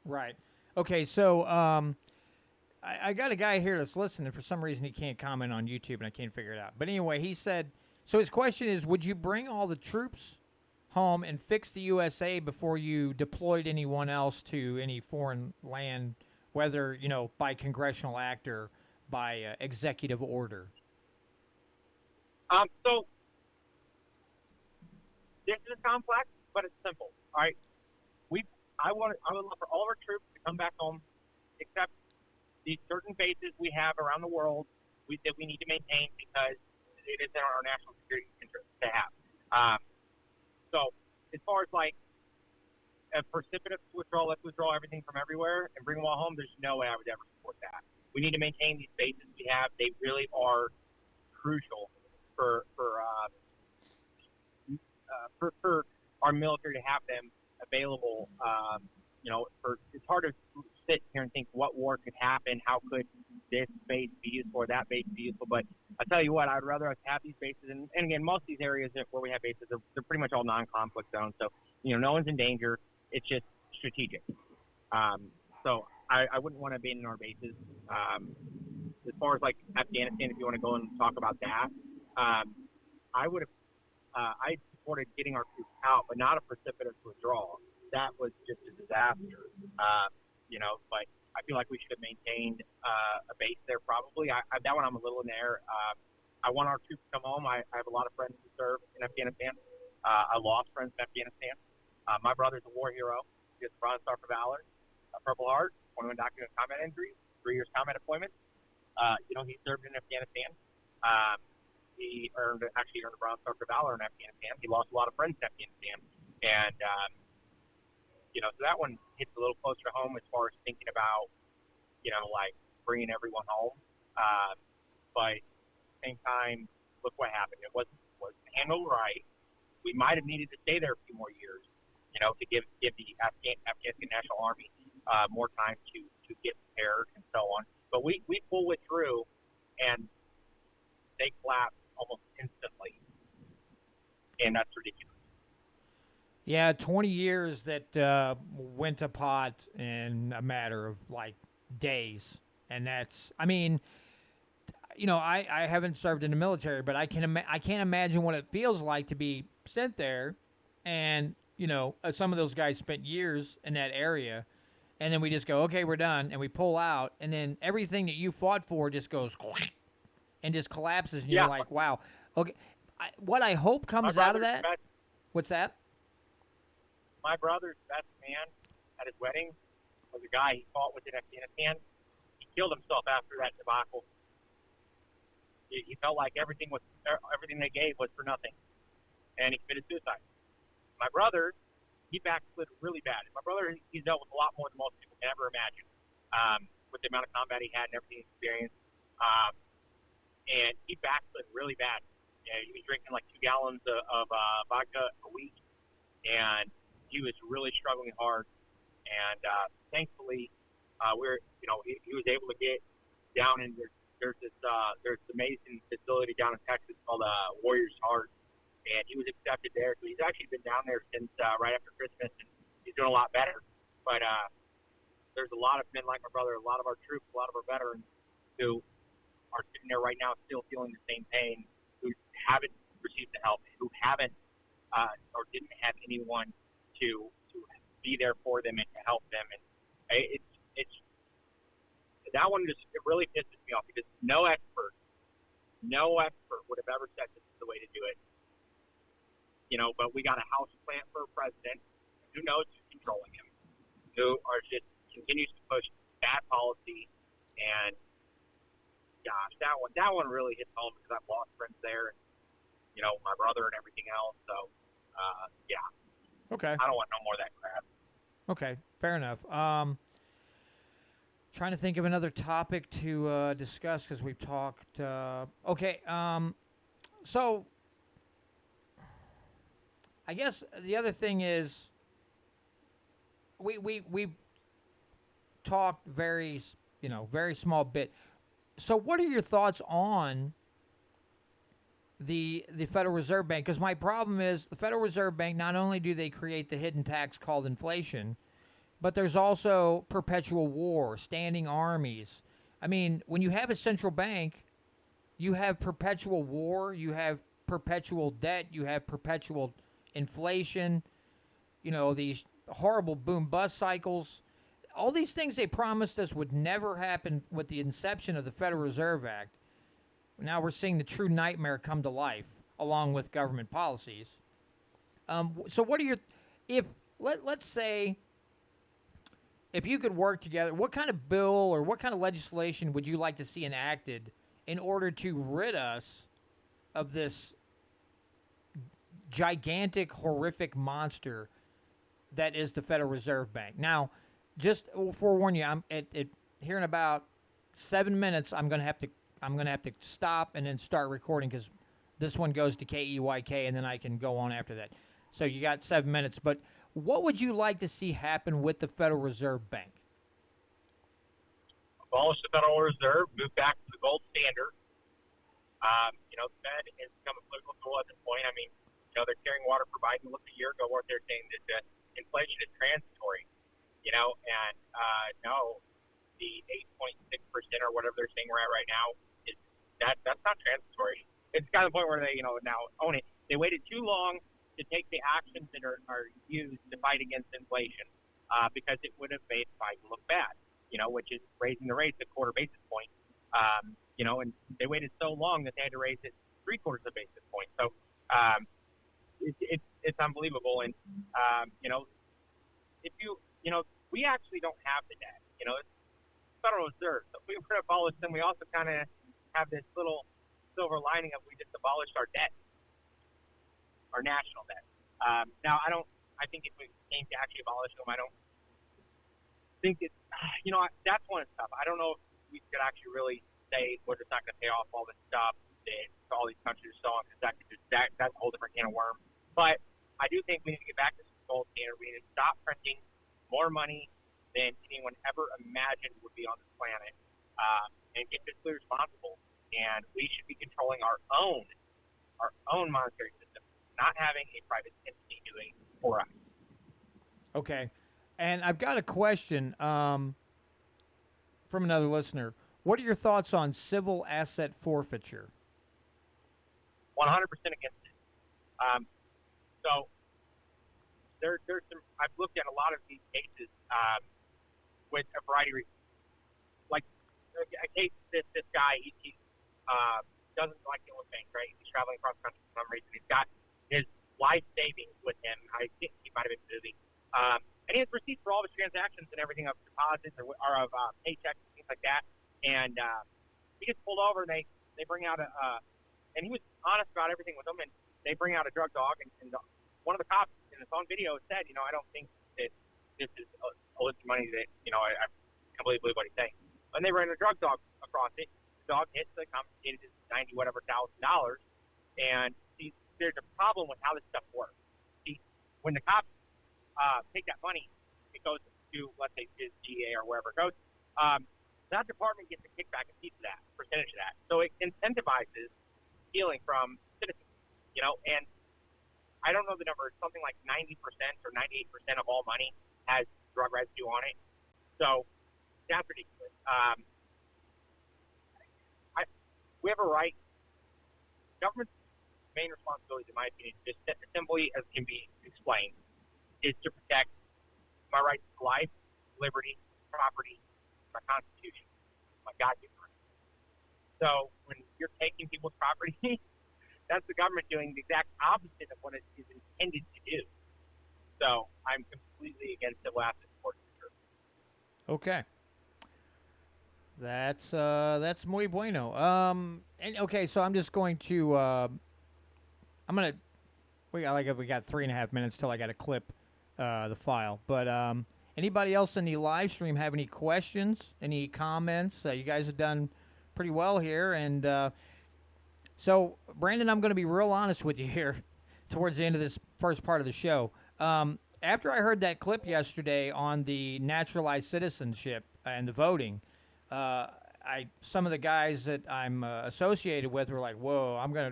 Speaker 1: Right. Okay, so I got a guy here that's listening. For some reason, he can't comment on YouTube, and I can't figure it out. But anyway, he said, so his question is, would you bring all the troops home and fix the USA before you deployed anyone else to any foreign land, whether, by congressional act or by executive order?
Speaker 2: So this is complex, but it's simple. All right, I would love for all of our troops to come back home, except these certain bases we have around the world that we need to maintain because it is in our national security interest to have. So as far as like a precipitous withdrawal, let's withdraw everything from everywhere and bring them all home, there's no way I would ever support that. We need to maintain these bases we have. They really are crucial for our military to have them available. It's hard to sit here and think what war could happen, how could this base be useful or that base be useful, but I tell you what, I'd rather us have these bases, and again, most of these areas where we have bases, they're pretty much all non-conflict zones. So, no one's in danger. It's just strategic. So I wouldn't want to abandon our bases. As far as like Afghanistan, if you want to go and talk about that, I would have. I supported getting our troops out, but not a precipitous withdrawal. That was just a disaster. But I feel like we should have maintained a base there probably. That one I'm a little in the air. I want our troops to come home. I have a lot of friends who serve in Afghanistan. I lost friends in Afghanistan. My brother's a war hero. He has a Bronze Star for Valor, a Purple Heart, 21 documented combat injuries, 3 years combat deployment. He served in Afghanistan. He actually earned a Bronze Star for Valor in Afghanistan. He lost a lot of friends in Afghanistan. And, so that one hits a little closer to home as far as thinking about, like bringing everyone home. But at the same time, look what happened. It wasn't handled right. We might have needed to stay there a few more years, to give the Afghanistan National Army more time to get prepared and so on. But we pulled it through, and they collapsed almost instantly, and that's ridiculous.
Speaker 1: Yeah, 20 years that went to pot in a matter of like days, and that's. I mean, I haven't served in the military, but I can't imagine what it feels like to be sent there, and some of those guys spent years in that area, and then we just go, okay, we're done, and we pull out, and then everything that you fought for just goes and just collapses, and you're like, wow. Okay, what I hope comes out of that. What's that?
Speaker 2: My brother's best man at his wedding was a guy he fought with in Afghanistan. He killed himself after that debacle. He felt like everything they gave was for nothing, and he committed suicide. My brother, he backslid really bad. My brother, he's dealt with a lot more than most people can ever imagine, with the amount of combat he had and everything he experienced. And he backslid really bad. He was drinking like 2 gallons of vodka a week, and he was really struggling hard. And thankfully, he was able to get down in there's this amazing facility down in Texas called Warriors Heart, and he was accepted there. So he's actually been down there since right after Christmas, and he's doing a lot better. But there's a lot of men like my brother, a lot of our troops, a lot of our veterans who are sitting there right now still feeling the same pain, who haven't received the help, who haven't or didn't have anyone to be there for them and to help them. And it's that one just, it really pisses me off because no expert would have ever said this is the way to do it. But we got a house plant for a president who knows who's controlling him, who continues to push bad policy. And gosh, that one really hits home because I've lost friends there, and my brother and everything else. So yeah.
Speaker 1: Okay.
Speaker 2: I don't want no more of that crap.
Speaker 1: Okay, fair enough. Trying to think of another topic to discuss because we've talked. So I guess the other thing is we talked very small bit. So what are your thoughts on the Federal Reserve Bank? Because my problem is the Federal Reserve Bank, not only do they create the hidden tax called inflation, but there's also perpetual war, standing armies. I mean, when you have a central bank, you have perpetual war, you have perpetual debt, you have perpetual inflation, these horrible boom-bust cycles. All these things they promised us would never happen with the inception of the Federal Reserve Act. Now we're seeing the true nightmare come to life, along with government policies. So what are your, let's say, if you could work together, what kind of bill or what kind of legislation would you like to see enacted in order to rid us of this gigantic, horrific monster that is the Federal Reserve Bank? Now, just forewarn you, here in about 7 minutes, I'm gonna have to stop and then start recording because this one goes to KEYK and then I can go on after that. So you got 7 minutes. But what would you like to see happen with the Federal Reserve Bank?
Speaker 2: Abolish the Federal Reserve, move back to the gold standard, The Fed has become a political tool at this point. I mean, they're carrying water for Biden. Look, a year ago, weren't they saying that inflation is transitory? And no, the 8.6% or whatever they're saying we're at right now is that's not transitory. It's got to the point where they now own it. They waited too long to take the actions that are used to fight against inflation because it would have made Biden look bad. Which is raising the rates a quarter basis point. And they waited so long that they had to raise it 3/4 of a basis point. So it's unbelievable. And if we actually don't have the debt. It's Federal Reserve. So if we were to abolish them, we also kind of have this little silver lining of we just abolished our debt, our national debt. Now, I think if we came to actually abolish them, I don't think it's, that's one stuff. I don't know if we could actually really say we're just not going to pay off all this stuff that all these countries are selling because that's a whole different can of worms. But I do think we need to get back to some gold standard. We need to stop printing more money than anyone ever imagined would be on this planet, and get fiscally responsible. And we should be controlling our own monetary system, not having a private entity doing it for us.
Speaker 1: Okay. And I've got a question from another listener. What are your thoughts on civil asset forfeiture?
Speaker 2: 100% against it. So there's some. I've looked at a lot of these cases with a variety of reasons. Like a case, this guy, he doesn't like dealing with banks, right? He's traveling across the country for some reason. He's got his life savings with him. I think he might have been busy. And he has receipts for all of his transactions and everything of deposits or of paychecks and things like that. And he gets pulled over, and they bring out and he was honest about everything with them, and they bring out a drug dog. And one of the cops in his own video said, I don't think that this is illicit money that, I completely believe what he's saying. And they ran a drug dog across it. The dog hits the confiscated his $90 whatever $1,000. And there's a problem with how this stuff works. See, when the cops take that money, it goes to, let's say, his GA or wherever it goes. That department gets a kickback, a piece of that, percentage of that. So it incentivizes stealing from citizens, and I don't know the number. It's something like 90% or 98% of all money has drug residue on it. So that's ridiculous. We have a right. Government's main responsibility, in my opinion, just simply as can be explained, is to protect my rights to life, liberty, property, my Constitution, my God-given rights. So when you're taking people's property, that's the government doing the exact opposite of what it is intended to do. So I'm completely against civil asset forfeiture.
Speaker 1: Okay. That's muy bueno. And okay, so I'm just going to we got 3.5 minutes till I got to clip the file. But anybody else in the live stream have any questions, any comments? You guys have done pretty well here, and so Brandon, I'm going to be real honest with you here towards the end of this first part of the show. After I heard that clip yesterday on the naturalized citizenship and the voting, some of the guys that I'm associated with were like, "Whoa, I'm gonna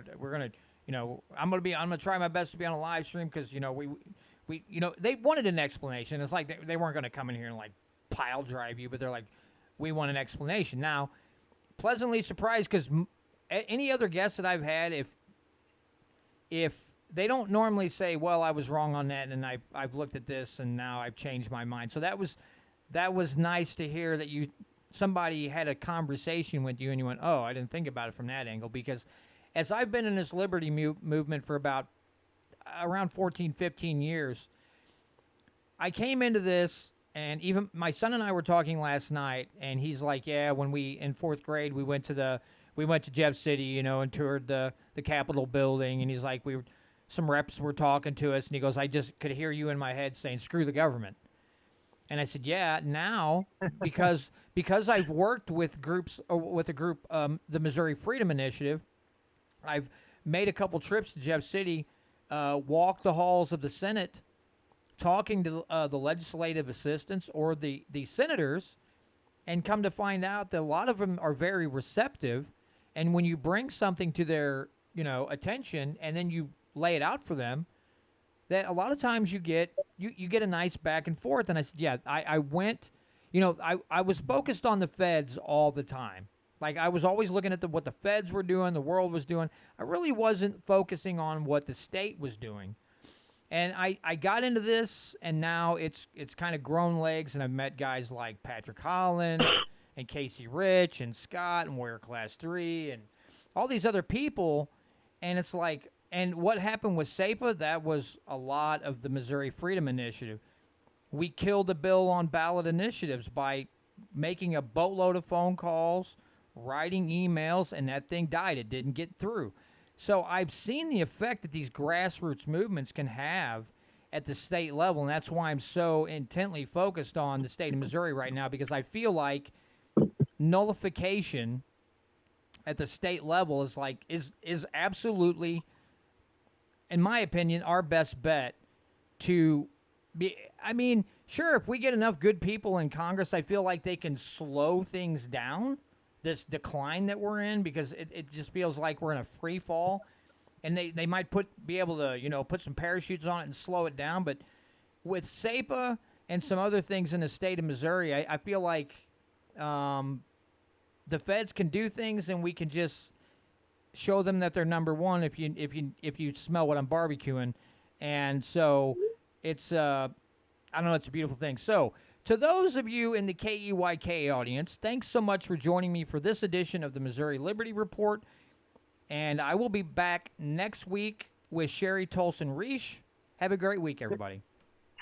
Speaker 1: try my best to be on a live stream because we they wanted an explanation. It's like they weren't gonna come in here and like pile drive you, but they're like, we want an explanation." Now, pleasantly surprised because any other guests that I've had, if they don't normally say, "Well, I was wrong on that, and I've looked at this, and now I've changed my mind." So that was nice to hear that somebody had a conversation with you and you went, "Oh, I didn't think about it from that angle." Because as I've been in this liberty movement for about around 14, 15 years, I came into this, and even my son and I were talking last night, and he's like, "Yeah, when we in 4th grade we went to Jeff City, and toured the Capitol building," and he's like, some reps were talking to us, and he goes, "I just could hear you in my head saying, 'Screw the government.'" And I said, "Yeah, now because I've worked with groups, with a group, the Missouri Freedom Initiative, I've made a couple trips to Jeff City, walked the halls of the Senate, talking to the legislative assistants or the senators, and come to find out that a lot of them are very receptive And when you bring something to their, attention and then you lay it out for them, that a lot of times you get a nice back and forth. And I said, yeah, I went, I was focused on the feds all the time. Like I was always looking at what the feds were doing, the world was doing. I really wasn't focusing on what the state was doing. And I got into this, and now it's kind of grown legs, and I've met guys like Patrick Holland and Casey Rich and Scott and Warrior Class 3 and all these other people. And it's like, and what happened with SEPA, that was a lot of the Missouri Freedom Initiative. We killed a bill on ballot initiatives by making a boatload of phone calls, writing emails, and that thing died. It didn't get through. So I've seen the effect that these grassroots movements can have at the state level, and that's why I'm so intently focused on the state of Missouri right now, because I feel like nullification at the state level is absolutely, in my opinion, our best bet to be. I mean, sure, if we get enough good people in Congress, I feel like they can slow things down, this decline that we're in, because it just feels like we're in a free fall, and they might be able to put some parachutes on it and slow it down. But with SEPA and some other things in the state of Missouri, I feel like the feds can do things, and we can just show them that they're number one if you smell what I'm barbecuing. And so it's I don't know, it's a beautiful thing. So to those of you in the KEYK audience, thanks so much for joining me for this edition of the Missouri Liberty Report. And I will be back next week with Sherry Tolson Reish. Have a great week, everybody.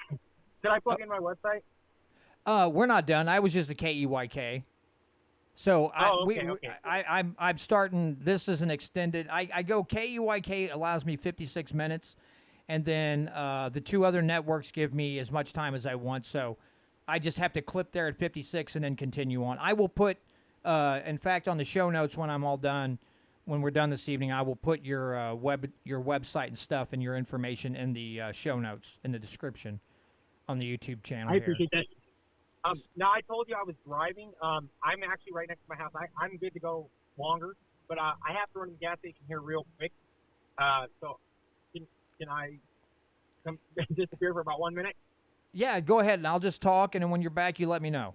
Speaker 2: Did I plug in my website?
Speaker 1: We're not done. I was just a KEYK. So
Speaker 2: okay.
Speaker 1: I'm starting. This is an extended. I go KEYK allows me 56 minutes, and then the two other networks give me as much time as I want. So I just have to clip there at 56 and then continue on. I will put, in fact, on the show notes when I'm all done, when we're done this evening, I will put your website and stuff and your information in the show notes in the description on the YouTube channel.
Speaker 2: I appreciate that. Now, I told you I was driving. I'm actually right next to my house. I'm good to go longer, but I have to run to the gas station here real quick. So can I disappear for about 1 minute?
Speaker 1: Yeah, go ahead, and I'll just talk, and then when you're back, you let me know.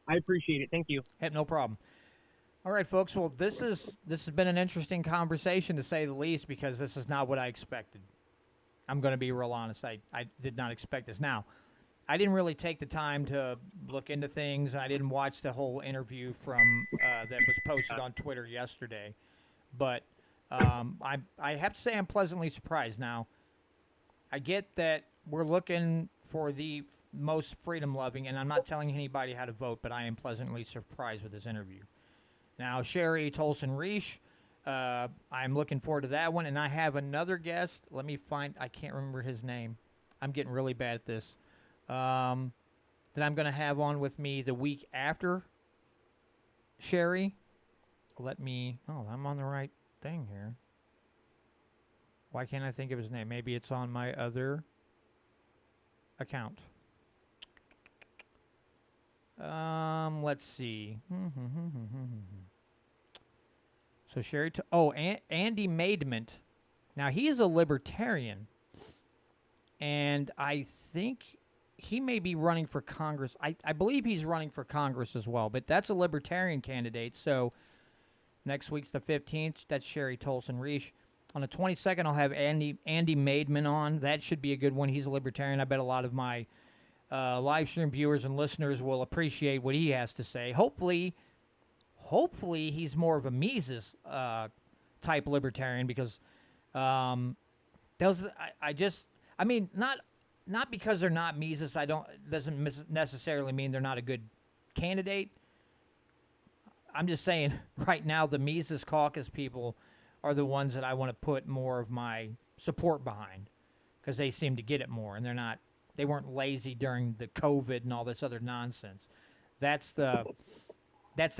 Speaker 2: I appreciate it. Thank you.
Speaker 1: Hey, no problem. All right, folks. Well, this has been an interesting conversation, to say the least, because this is not what I expected. I'm going to be real honest. I did not expect this. Now, I didn't really take the time to look into things. I didn't watch the whole interview from that was posted on Twitter yesterday. But I have to say I'm pleasantly surprised. Now, I get that we're looking for the most freedom-loving, and I'm not telling anybody how to vote, but I am pleasantly surprised with this interview. Now, Sherry Tolson Reish, I'm looking forward to that one, and I have another guest. Let me find, I can't remember his name. I'm getting really bad at this. That I'm going to have on with me the week after Sherry. I'm on the right thing here. Why can't I think of his name? Maybe it's on my other account. Let's see. So Sherry, Andy Maidment. Now, he's a libertarian, and I think he may be running for Congress. I believe he's running for Congress as well, but that's a libertarian candidate. So next week's the 15th. That's Sherry Tolson Reish. On the 22nd, I'll have Andy Maidman on. That should be a good one. He's a libertarian. I bet a lot of my live stream viewers and listeners will appreciate what he has to say. Hopefully he's more of a Mises type libertarian, because not because they're not Mises. Doesn't necessarily mean they're not a good candidate. I'm just saying right now the Mises caucus people are the ones that I want to put more of my support behind, because they seem to get it more, and they weren't lazy during the COVID and all this other nonsense. That's the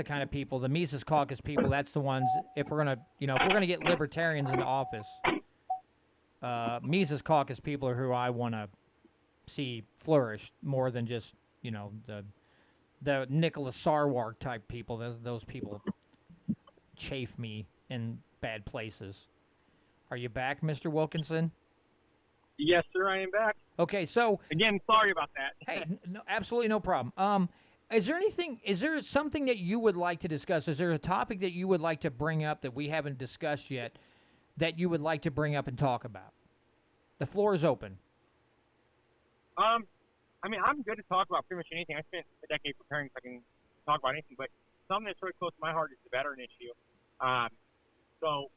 Speaker 1: kind of people, the Mises caucus people. That's the ones. If we're gonna get libertarians into office, Mises caucus people are who I want to see flourish more than just the Nicholas Sarwark type people. Those people chafe me in bad places. Are you back, Mr. Wilkinson?
Speaker 2: Yes, sir, I am back.
Speaker 1: Okay, so
Speaker 2: Again, sorry about that.
Speaker 1: hey, no, absolutely no problem. Is there something that you would like to discuss? Is there a topic that you would like to bring up that we haven't discussed yet that you would like to bring up and talk about? The floor is open.
Speaker 2: I mean, I'm good to talk about pretty much anything. I spent a decade preparing, so I can talk about anything. But something that's really close to my heart is the veteran issue. So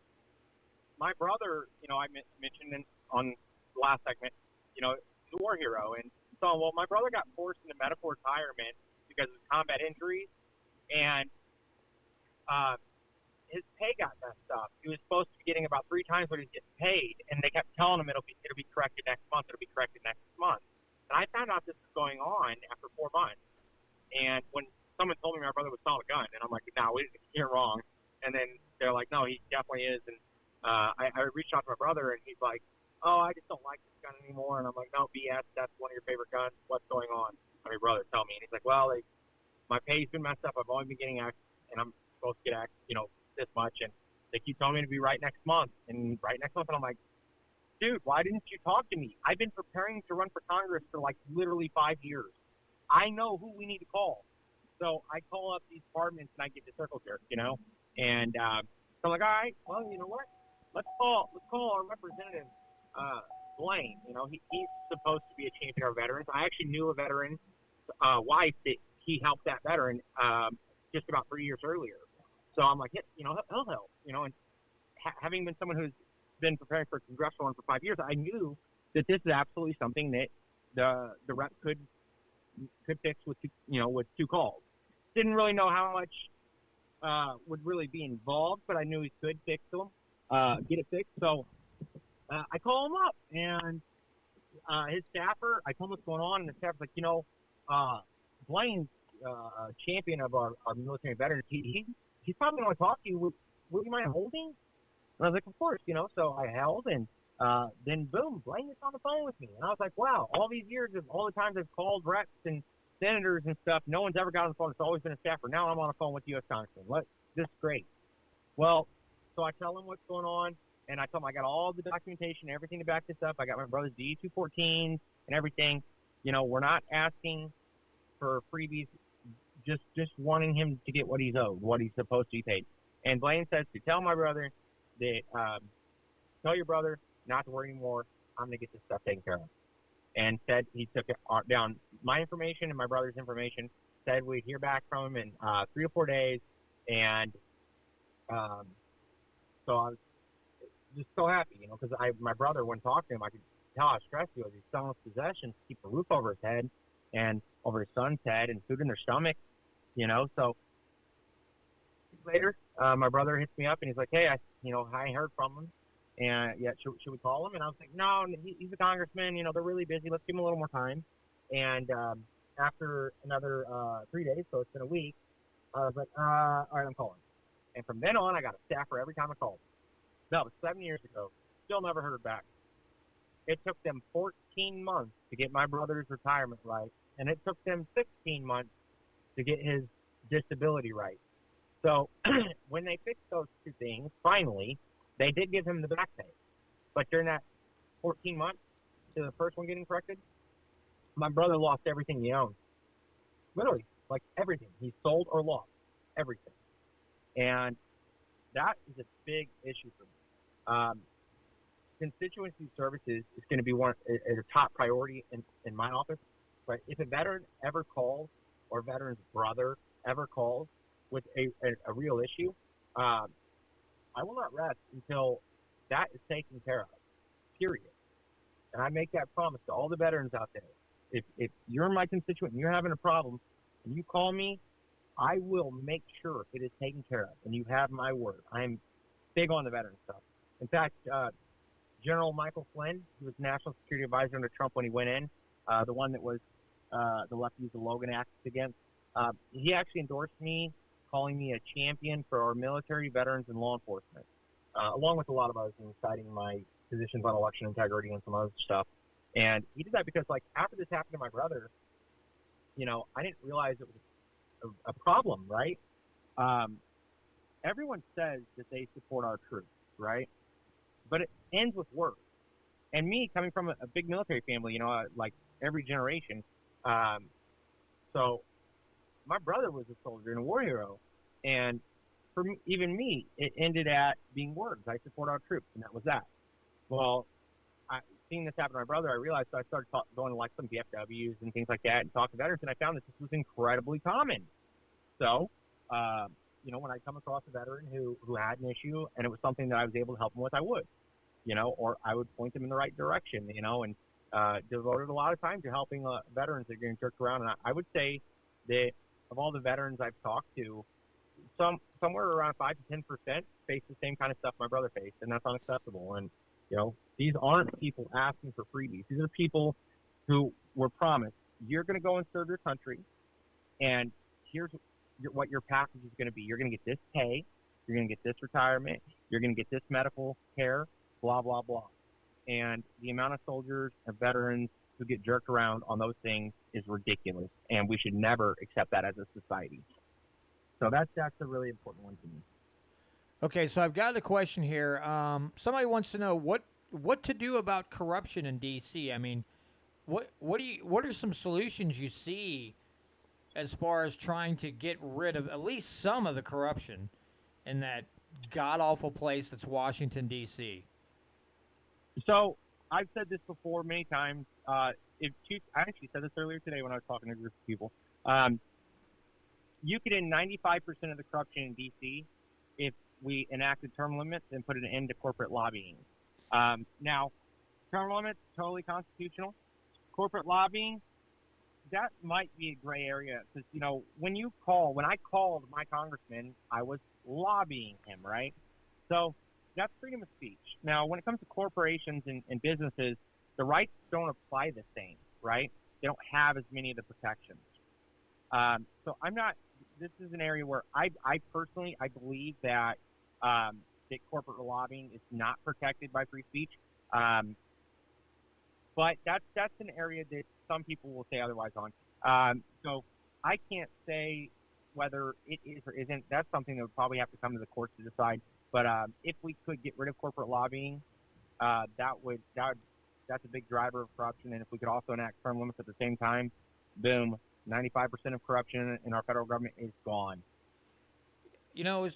Speaker 2: my brother, I mentioned on the last segment, he's a war hero. And so, well, my brother got forced into medical retirement because of combat injuries, and his pay got messed up. He was supposed to be getting about 3 times what he's getting paid, and they kept telling him it'll be corrected next month. It'll be corrected next month. And I found out this was going on after 4 months. And when someone told me my brother was selling a gun, and I'm like, no, you're wrong. And then they're like, no, he definitely is. And I reached out to my brother, and he's like, oh, I just don't like this gun anymore. And I'm like, no, BS, that's one of your favorite guns. What's going on? I mean, brother, tell me. And he's like, well, my pay's been messed up. I've only been getting X, and I'm supposed to get X, this much. And they keep telling me to be right next month. And right next month, and I'm like, dude, why didn't you talk to me? I've been preparing to run for Congress for like literally 5 years. I know who we need to call. So I call up these departments and I get the circle jerk, And so I'm like, all right, well, you know what? Let's call our representative, Blaine. He's supposed to be a champion of veterans. I actually knew a veteran wife that he helped that veteran just about 3 years earlier. So I'm like, he'll help, and having been someone who's been preparing for a congressional run for 5 years, I knew that this is absolutely something that the rep could fix with two calls. Didn't really know how much would really be involved, but I knew he could fix them, get it fixed. So I call him up, and his staffer, I told him what's going on, and the staffer's like, Blaine's champion of our military veterans. He's probably going to talk to you. Would you mind holding? And I was like, of course, So I held, and then boom, Blaine is on the phone with me. And I was like, wow, all these years of all the times I've called reps and senators and stuff, no one's ever got on the phone. It's always been a staffer. Now I'm on the phone with the U.S. Congressman. This is great. Well, so I tell him what's going on, and I tell him I got all the documentation, everything to back this up. I got my brother's DE-214s and everything. We're not asking for freebies, just wanting him to get what he's owed, what he's supposed to be paid. And Blaine says to tell my brother that, tell your brother not to worry anymore. I'm going to get this stuff taken care of. And said he took it down my information and my brother's information, said we'd hear back from him in 3 or 4 days. And so I was just so happy, because my brother, when talking to him, I could tell how stressed he was. He's selling his possessions to keep a roof over his head and over his son's head and food in their stomach, So later, my brother hits me up and he's like, hey, I heard from him. And yeah, should we call him? And I was like, no, he's a congressman. They're really busy. Let's give him a little more time. And after another 3 days, so it's been a week, I was like, all right, I'm calling. And from then on, I got a staffer every time I called. That was 7 years ago. Still never heard back. It took them 14 months to get my brother's retirement right, and it took them 16 months to get his disability right. So when they fixed those two things, finally, they did give him the back pay. But during that 14 months to the first one getting corrected, my brother lost everything he owned. Literally, like everything. He sold or lost everything. And that is a big issue for me. Constituency services is going to be a top priority in my office. But if a veteran ever calls, or a veteran's brother ever calls with a real issue, I will not rest until that is taken care of, period. And I make that promise to all the veterans out there. If you're my constituent and you're having a problem and you call me, I will make sure it is taken care of. And you have my word. I'm big on the veteran stuff. In fact, General Michael Flynn, who was National Security Advisor under Trump when he went in, the one that was the left used the Logan Act against, he actually endorsed me, calling me a champion for our military, veterans, and law enforcement, along with a lot of others, citing my positions on election integrity and some other stuff. And he did that because, after this happened to my brother, I didn't realize it was a problem, right? everyone says that they support our troops, right? But it ends with words. And me, coming from a big military family, like every generation, um, so my brother was a soldier and a war hero, and for me, even me, it ended at being words. I support our troops, and that was that. Well, seeing this happen to my brother, I realized, so I started going to like some VFWs and things like that and talk to veterans, and I found that this was incredibly common. So, when I come across a veteran who had an issue and it was something that I was able to help them with, I would, or I would point them in the right direction, and devoted a lot of time to helping veterans that are getting jerked around. And I would say that of all the veterans I've talked to, somewhere around 5 to 10% face the same kind of stuff my brother faced, and that's unacceptable. And these aren't people asking for freebies. These are people who were promised, you're going to go and serve your country, and here's what your package is going to be. You're going to get this pay, you're going to get this retirement, you're going to get this medical care, blah, blah, blah. And the amount of soldiers and veterans who get jerked around on those things is ridiculous, and we should never accept that as a society. So that's a really important one to me.
Speaker 1: Okay, so I've got a question here. Somebody wants to know what to do about corruption in D.C. I mean, what are some solutions you see as far as trying to get rid of at least some of the corruption in that god awful place that's Washington D.C.?
Speaker 2: So I've said this before many times. I actually said this earlier today when I was talking to a group of people. You could end 95% of the corruption in D.C. if we enacted term limits and put an end to corporate lobbying. Now, term limits, totally constitutional. Corporate lobbying, that might be a gray area because, when I called my congressman, I was lobbying him, right? So that's freedom of speech. Now, when it comes to corporations and businesses, the rights don't apply the same, right? They don't have as many of the protections. So this is an area where I personally believe that that corporate lobbying is not protected by free speech. But that's an area that some people will say otherwise on. So I can't say whether it is or isn't. That's something that would probably have to come to the courts to decide. But if we could get rid of corporate lobbying, that's a big driver of corruption. And if we could also enact term limits at the same time, boom, 95% of corruption in our federal government is gone.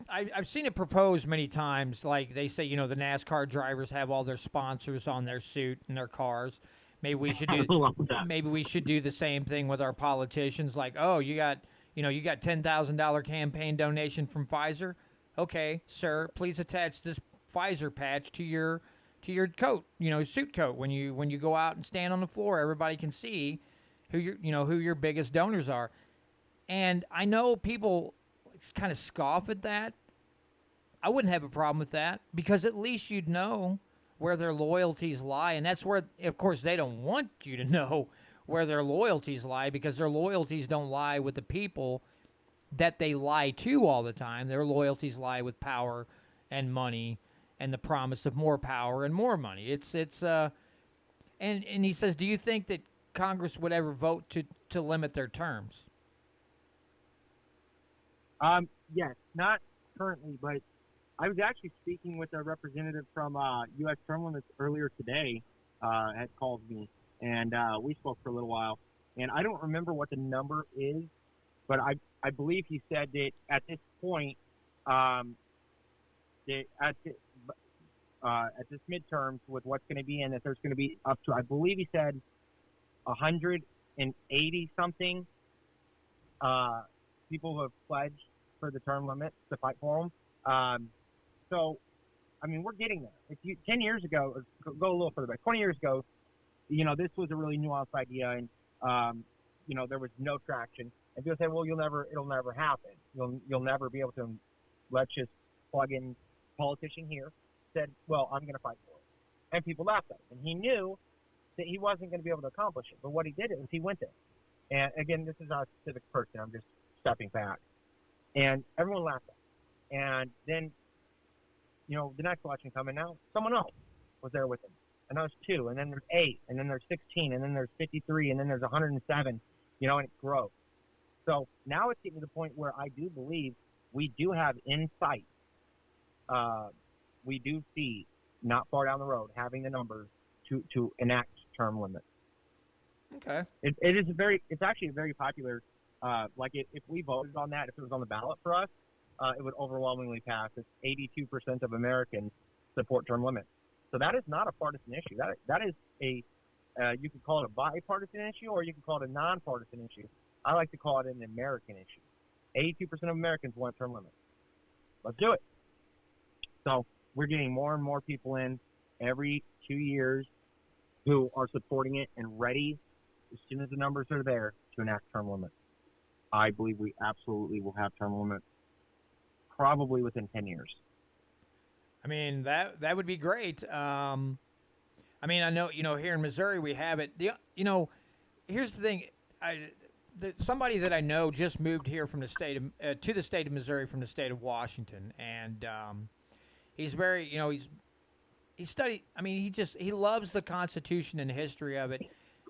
Speaker 1: I've seen it proposed many times. Like they say, the NASCAR drivers have all their sponsors on their suit and their cars. Maybe we should do. Maybe we should do the same thing with our politicians. Like, oh, you got $10,000 campaign donation from Pfizer. Okay, sir, please attach this Pfizer patch to your coat. Suit coat. When you go out and stand on the floor, everybody can see who your biggest donors are. And I know people kind of scoff at that. I wouldn't have a problem with that because at least you'd know where their loyalties lie. And that's where, of course, they don't want you to know where their loyalties lie because their loyalties don't lie with the people that they lie to all the time. Their loyalties lie with power and money and the promise of more power and more money. And he says, do you think that Congress would ever vote to limit their terms?
Speaker 2: Yes, not currently, but I was actually speaking with a representative from U.S. Term Limits earlier today. Had called me, and we spoke for a little while. And I don't remember what the number is, but I believe he said that at this point, that at this midterms with what's going to be in, that there's going to be up to, I believe he said, 180 something people who have pledged for the term limit to fight for them. So, I mean, we're getting there. 10 years ago, or go a little further back, 20 years ago, this was a really nuanced idea, and there was no traction. And people say, well, it'll never happen. You'll never be able to. Let's just plug in politician here. Said, well, I'm going to fight for it, and people laughed at him. And he knew that he wasn't going to be able to accomplish it. But what he did was he went there. And again, this is not a specific person. I'm just stepping back. And everyone laughed at him. And then, the next election coming now, someone else was there with him. And there's 2, and then there's 8, and then there's 16, and then there's 53, and then there's 107, and it grows. So now it's getting to the point where I do believe we do have in sight we do see not far down the road having the numbers to enact term limits.
Speaker 1: Okay.
Speaker 2: It's actually a very popular. If we voted on that, if it was on the ballot for us, it would overwhelmingly pass. It's 82% of Americans support term limits. So that is not a partisan issue. That is a you could call it a bipartisan issue, or you could call it a nonpartisan issue. I like to call it an American issue. 82% of Americans want term limits. Let's do it. So we're getting more and more people in every 2 years who are supporting it and ready as soon as the numbers are there to enact term limits. I believe we absolutely will have term limits probably within 10 years.
Speaker 1: I mean, that would be great. I mean, I know, here in Missouri we have it. Here's the thing. Somebody that I know just moved here from the state of, to the state of Missouri from the state of Washington, and he's very, he studied. I mean, he loves the Constitution and the history of it.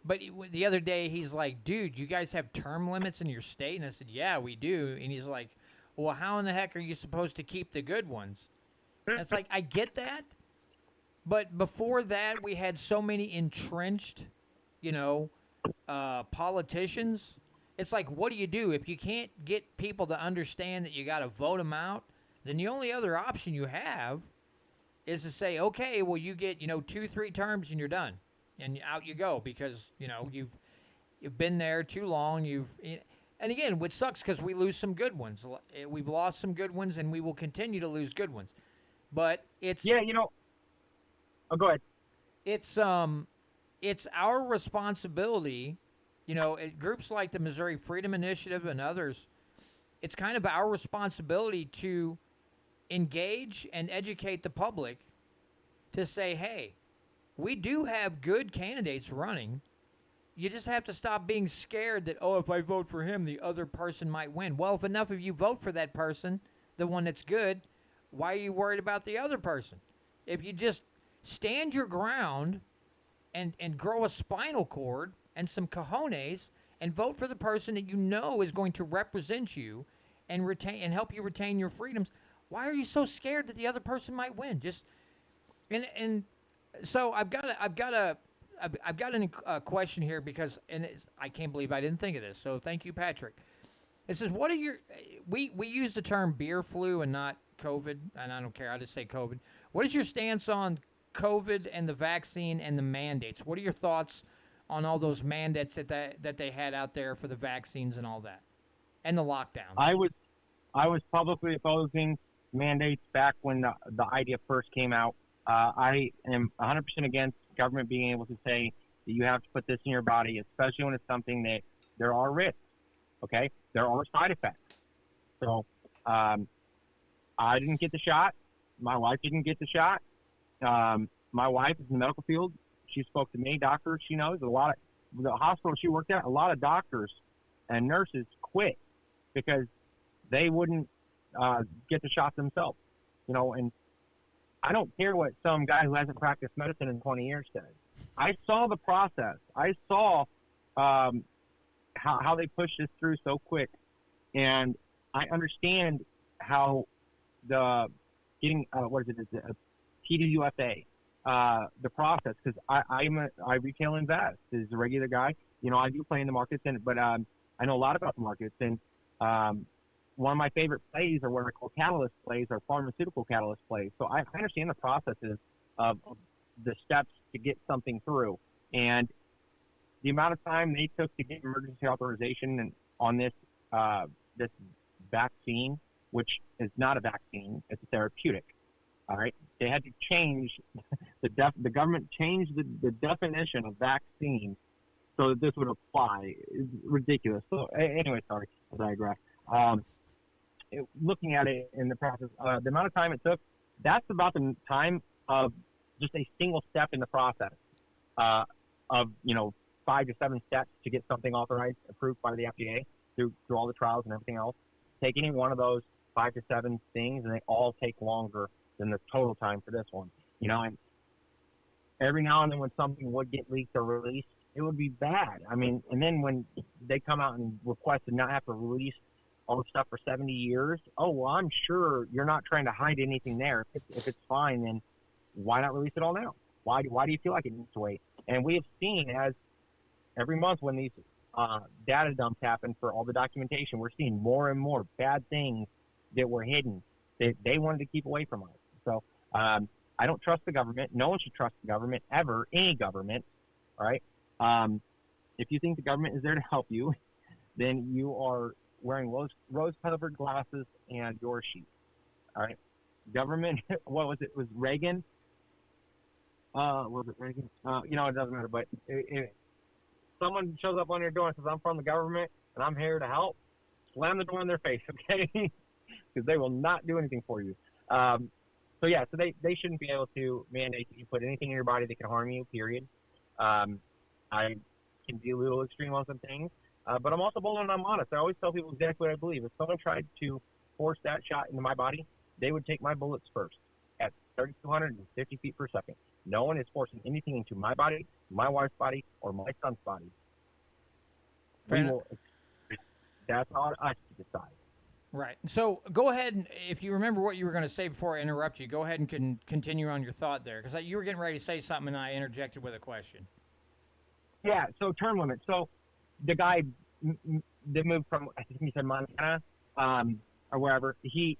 Speaker 1: But the other day he's like, "Dude, you guys have term limits in your state?" And I said, "Yeah, we do." And he's like, "Well, how in the heck are you supposed to keep the good ones?" And it's like, I get that. But before that, we had so many entrenched, politicians. It's like, what do? If you can't get people to understand that you got to vote them out, then the only other option you have is to say, okay, well, you get, 2-3 terms and you're done. And out you go because, you've been there too long. And again, which sucks because we lose some good ones. We've lost some good ones and we will continue to lose good ones. But it's...
Speaker 2: Yeah, Oh, go ahead.
Speaker 1: It's our responsibility, groups like the Missouri Freedom Initiative and others, it's kind of our responsibility to engage and educate the public to say, hey, we do have good candidates running. You just have to stop being scared that, if I vote for him, the other person might win. Well, if enough of you vote for that person, the one that's good, why are you worried about the other person? If you just stand your ground and grow a spinal cord and some cojones and vote for the person that you know is going to represent you and help you retain your freedoms, why are you so scared that the other person might win? So I've got a question here because I can't believe I didn't think of this. So thank you, Patrick. It says, what are we use the term beer flu and not COVID, and I don't care. I just say COVID. What is your stance on COVID and the vaccine and the mandates? What are your thoughts on all those mandates that they had out there for the vaccines and all that, and the lockdown?
Speaker 2: I was publicly opposing mandates back when the idea first came out. I am 100% against government being able to say that you have to put this in your body, especially when it's something that there are risks. Okay, there are side effects. So I didn't get the shot. My wife didn't get the shot. My wife is in the medical field. She spoke to me, doctors. She knows the hospital she worked at. A lot of doctors and nurses quit because they wouldn't get the shot themselves. And I don't care what some guy who hasn't practiced medicine in 20 years says. I saw the process. I saw how they pushed this through so quick, and I understand how the getting TWFA, the process, because I retail invest as a regular guy. I do play in the markets, but I know a lot about the markets, and one of my favorite plays are what I call catalyst plays or pharmaceutical catalyst plays. So I understand the processes of the steps to get something through, and the amount of time they took to get emergency authorization on this this vaccine, which is not a vaccine, it's a therapeutic. All right, they had to change the government changed the definition of vaccine so that this would apply. It's ridiculous. So anyway, sorry, I digress. Looking at it in the process, the amount of time it took, that's about the time of just a single step in the process of 5 to 7 steps to get something authorized, approved by the FDA through all the trials and everything else. Take any one of those 5 to 7 things, and they all take longer than the total time for this one. And every now and then when something would get leaked or released, it would be bad. I mean, and then when they come out and request to not have to release all the stuff for 70 years. Oh, well, I'm sure you're not trying to hide anything there. If it's fine, then why not release it all now? Why do you feel like it needs to wait? And we have seen as every month when these data dumps happen for all the documentation, we're seeing more and more bad things that were hidden that they wanted to keep away from us. So I don't trust the government. No one should trust the government ever, any government. All right. If you think the government is there to help you, then you are wearing rose-colored glasses and your sheep. All right. Government, what was it? It was Reagan. Was it Reagan? It doesn't matter. But if someone shows up on your door and says, I'm from the government and I'm here to help, slam the door in their face, okay? Because they will not do anything for you. So they shouldn't be able to mandate that you put anything in your body that can harm you, period. I can be a little extreme on some things, but I'm also bold and I'm honest. I always tell people exactly what I believe. If someone tried to force that shot into my body, they would take my bullets first at 3,250 feet per second. No one is forcing anything into my body, my wife's body, or my son's body. That's on us to decide.
Speaker 1: Right. So go ahead, and if you remember what you were going to say before I interrupt you, go ahead and continue on your thought there, because you were getting ready to say something and I interjected with a question.
Speaker 2: Yeah, so term limits. So the guy that moved from, I think he said Montana, or wherever, he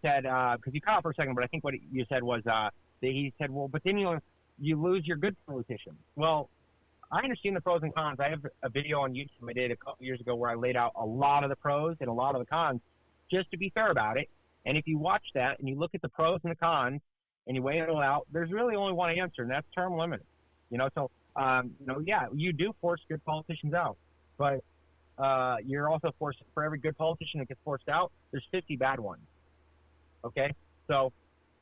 Speaker 2: said, because you cut off for a second, but I think what you said was that he said, well, but then you lose your good politicians. Well, I understand the pros and cons. I have a video on YouTube I did a couple years ago where I laid out a lot of the pros and a lot of the cons, just to be fair about it. And if you watch that and you look at the pros and the cons and you weigh it all out, there's really only one answer, and that's term limits. So you do force good politicians out, but you're also forced, for every good politician that gets forced out, there's 50 bad ones. Okay, so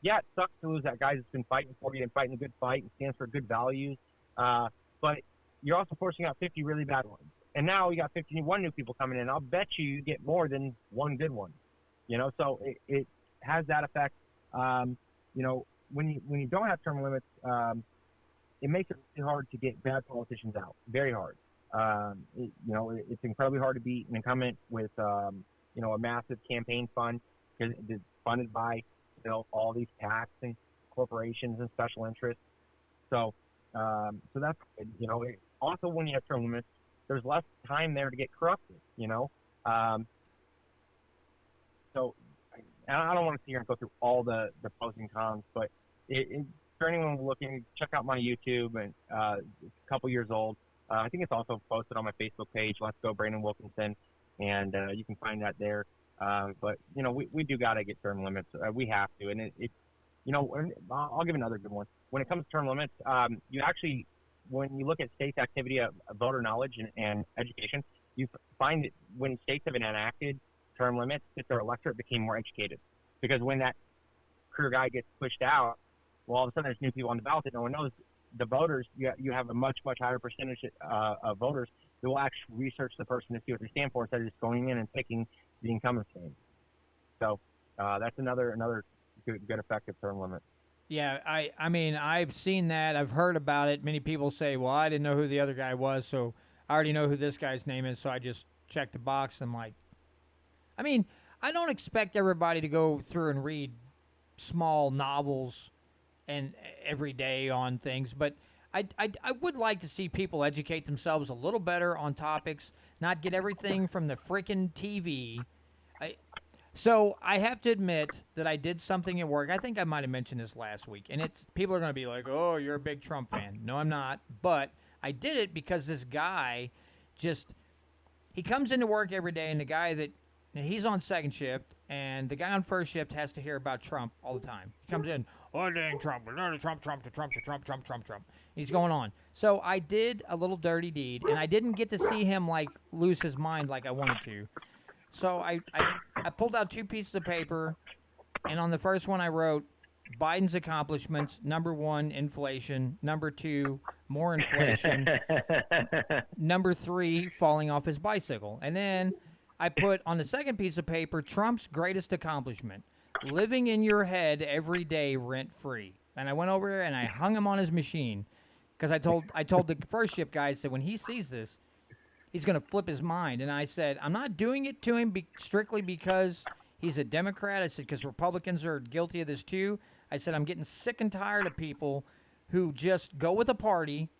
Speaker 2: yeah, it sucks to lose that guy that's been fighting for you and fighting a good fight and stands for good values. But you're also forcing out 50 really bad ones. And now you got 51 new people coming in. I'll bet you get more than one good one. So it has that effect. When you don't have term limits, it makes it really hard to get bad politicians out. Very hard. It's incredibly hard to beat an incumbent with a massive campaign fund, because it's funded by all these PACs and corporations and special interests. So that's good. Also, when you have term limits, there's less time there to get corrupted. So I don't want to sit here and go through all the pros and cons, but for anyone looking, check out my YouTube, and it's a couple years old. I think it's also posted on my Facebook page. Let's go, Brandon Wilkinson, and you can find that there. But we do got to get term limits. We have to, and I'll give another good one. When it comes to term limits, you actually, when you look at states' activity of voter knowledge and education, you find that when states have enacted term limits, that their electorate became more educated. Because when that career guy gets pushed out, well, all of a sudden there's new people on the ballot that no one knows. The voters, you have a much, much higher percentage of voters that will actually research the person to see what they stand for, instead of just going in and picking the incumbent's name. So that's another good effect of term limits.
Speaker 1: Yeah, I mean, I've seen that. I've heard about it. Many people say, well, I didn't know who the other guy was, so I already know who this guy's name is, so I just checked the box. I'm like, I mean, I don't expect everybody to go through and read small novels and every day on things, but I would like to see people educate themselves a little better on topics, not get everything from the freaking TV. So I have to admit that I did something at work. I think I might have mentioned this last week, and people are going to be like, "Oh, you're a big Trump fan." No, I'm not, but I did it because this guy he comes into work every day, and the guy he's on second shift, and the guy on first shift has to hear about Trump all the time. He comes in, oh, dang Trump, Trump. He's going on. So I did a little dirty deed, and I didn't get to see him lose his mind like I wanted to. So I pulled out two pieces of paper, and on the first one I wrote Biden's accomplishments. Number 1, inflation. Number 2, more inflation. Number 3, falling off his bicycle. And then I put on the second piece of paper Trump's greatest accomplishment, living in your head every day rent-free. And I went over there and I hung him on his machine, because I told the first shift guy, I said, when he sees this, he's going to flip his mind. And I said, I'm not doing it to him strictly because he's a Democrat. I said, because Republicans are guilty of this too. I said, I'm getting sick and tired of people who just go with a party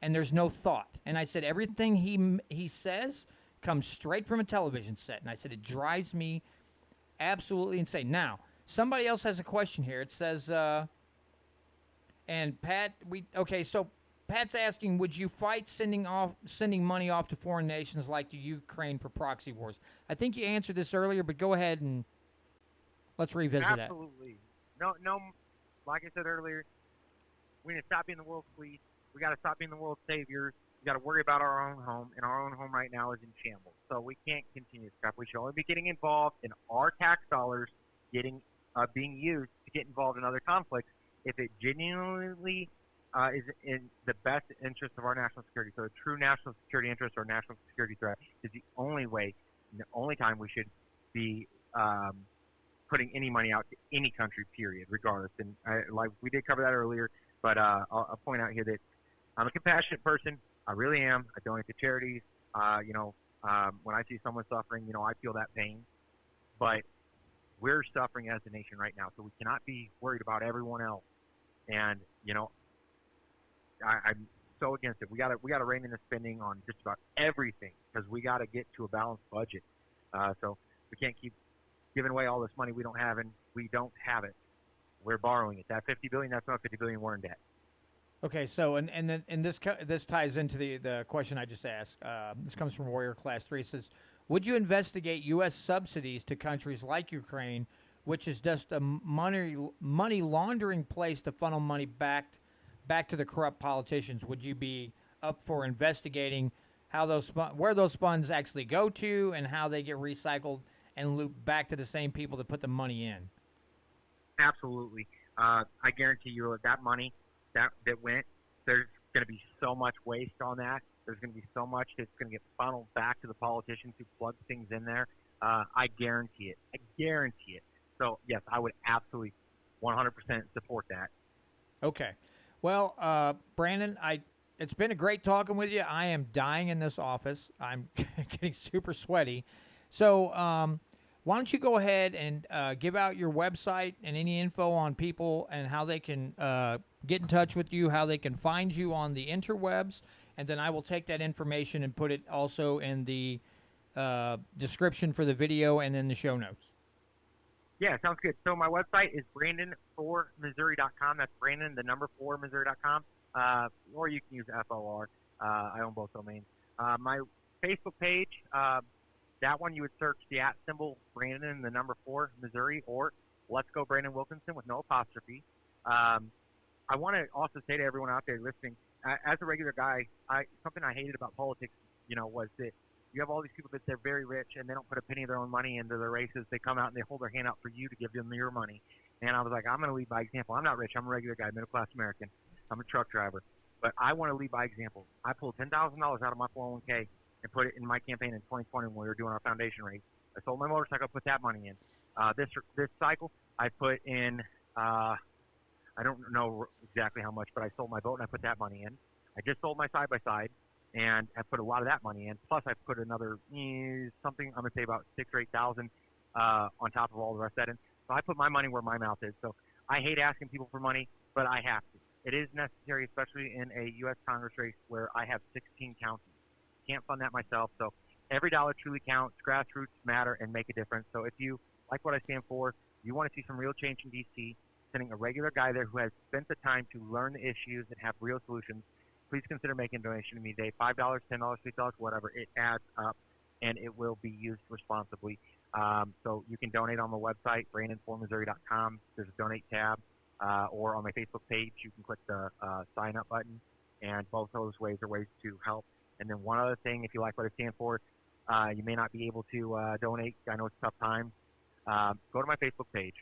Speaker 1: and there's no thought. And I said, everything he says comes straight from a television set. And I said, it drives me absolutely insane. Now, somebody else has a question here. It says, and Pat, so Pat's asking, would you fight sending money off to foreign nations like the Ukraine for proxy wars? I think you answered this earlier, but go ahead and let's revisit that.
Speaker 2: Absolutely. No. Like I said earlier, we need to stop being the world's police. We got to stop being the world's saviors. We got to worry about our own home, and our own home right now is in shambles. So we can't continue this crap. We should only be getting involved in our tax dollars being used to get involved in other conflicts if it genuinely is in the best interest of our national security. So a true national security interest or national security threat is the only way, the only time we should be putting any money out to any country, period, regardless. And like we did cover that earlier, but I'll point out here that I'm a compassionate person. I really am. I donate to charities. When I see someone suffering, I feel that pain. But we're suffering as a nation right now, so we cannot be worried about everyone else. And I'm so against it. We got to rein in the spending on just about everything because we got to get to a balanced budget. So we can't keep giving away all this money we don't have, and we don't have it. We're borrowing it. That $50 billion, that's not $50 billion. We're in debt.
Speaker 1: Okay, so and this ties into the question I just asked. This comes from Warrior Class 3. It says, would you investigate U.S. subsidies to countries like Ukraine, which is just a money laundering place to funnel money back to the corrupt politicians? Would you be up for investigating where those funds actually go to and how they get recycled and loop back to the same people that put the money in?
Speaker 2: Absolutely. I guarantee you that money that went, there's going to be so much waste on that. There's going to be so much that's going to get funneled back to the politicians who plug things in there. I guarantee it. I guarantee it. So, yes, I would absolutely 100% support that.
Speaker 1: Okay. Well, Brandon, it's been a great talking with you. I am dying in this office. I'm getting super sweaty. So why don't you go ahead and give out your website and any info on people and how they can get in touch with you, how they can find you on the interwebs, and then I will take that information and put it also in the description for the video and in the show notes.
Speaker 2: Yeah, sounds good. So my website is brandon4missouri.com. That's Brandon, the number 4missouri.com. Or you can use FOR. I own both domains. My Facebook page, that one you would search the @ Brandon, the number 4 Missouri, or Let's Go Brandon Wilkinson with no apostrophe. I want to also say to everyone out there listening, as a regular guy, something I hated about politics, was that you have all these people that they're very rich and they don't put a penny of their own money into their races. They come out and they hold their hand out for you to give them your money. And I was like, I'm going to lead by example. I'm not rich. I'm a regular guy, middle-class American. I'm a truck driver. But I want to lead by example. I pulled $10,000 out of my 401k and put it in my campaign in 2020 when we were doing our foundation race. I sold my motorcycle, put that money in. This cycle, I put in, I don't know exactly how much, but I sold my boat and I put that money in. I just sold my side-by-side, and I put a lot of that money in. Plus, I put another something, I'm going to say about 6,000 or 8,000 on top of all the rest of that in. So I put my money where my mouth is. So I hate asking people for money, but I have to. It is necessary, especially in a U.S. Congress race where I have 16 counties. Can't fund that myself. So every dollar truly counts. Grassroots matter and make a difference. So if you like what I stand for, you want to see some real change in D.C., sending a regular guy there who has spent the time to learn the issues and have real solutions, please consider making a donation to me today. $5, $10, $6, whatever. It adds up, and it will be used responsibly. So you can donate on the website, brandon4missouri.com. There's a donate tab, or on my Facebook page, you can click the sign up button, and both those ways are ways to help. And then one other thing, if you like what I stand for, you may not be able to donate. I know it's tough times. Go to my Facebook page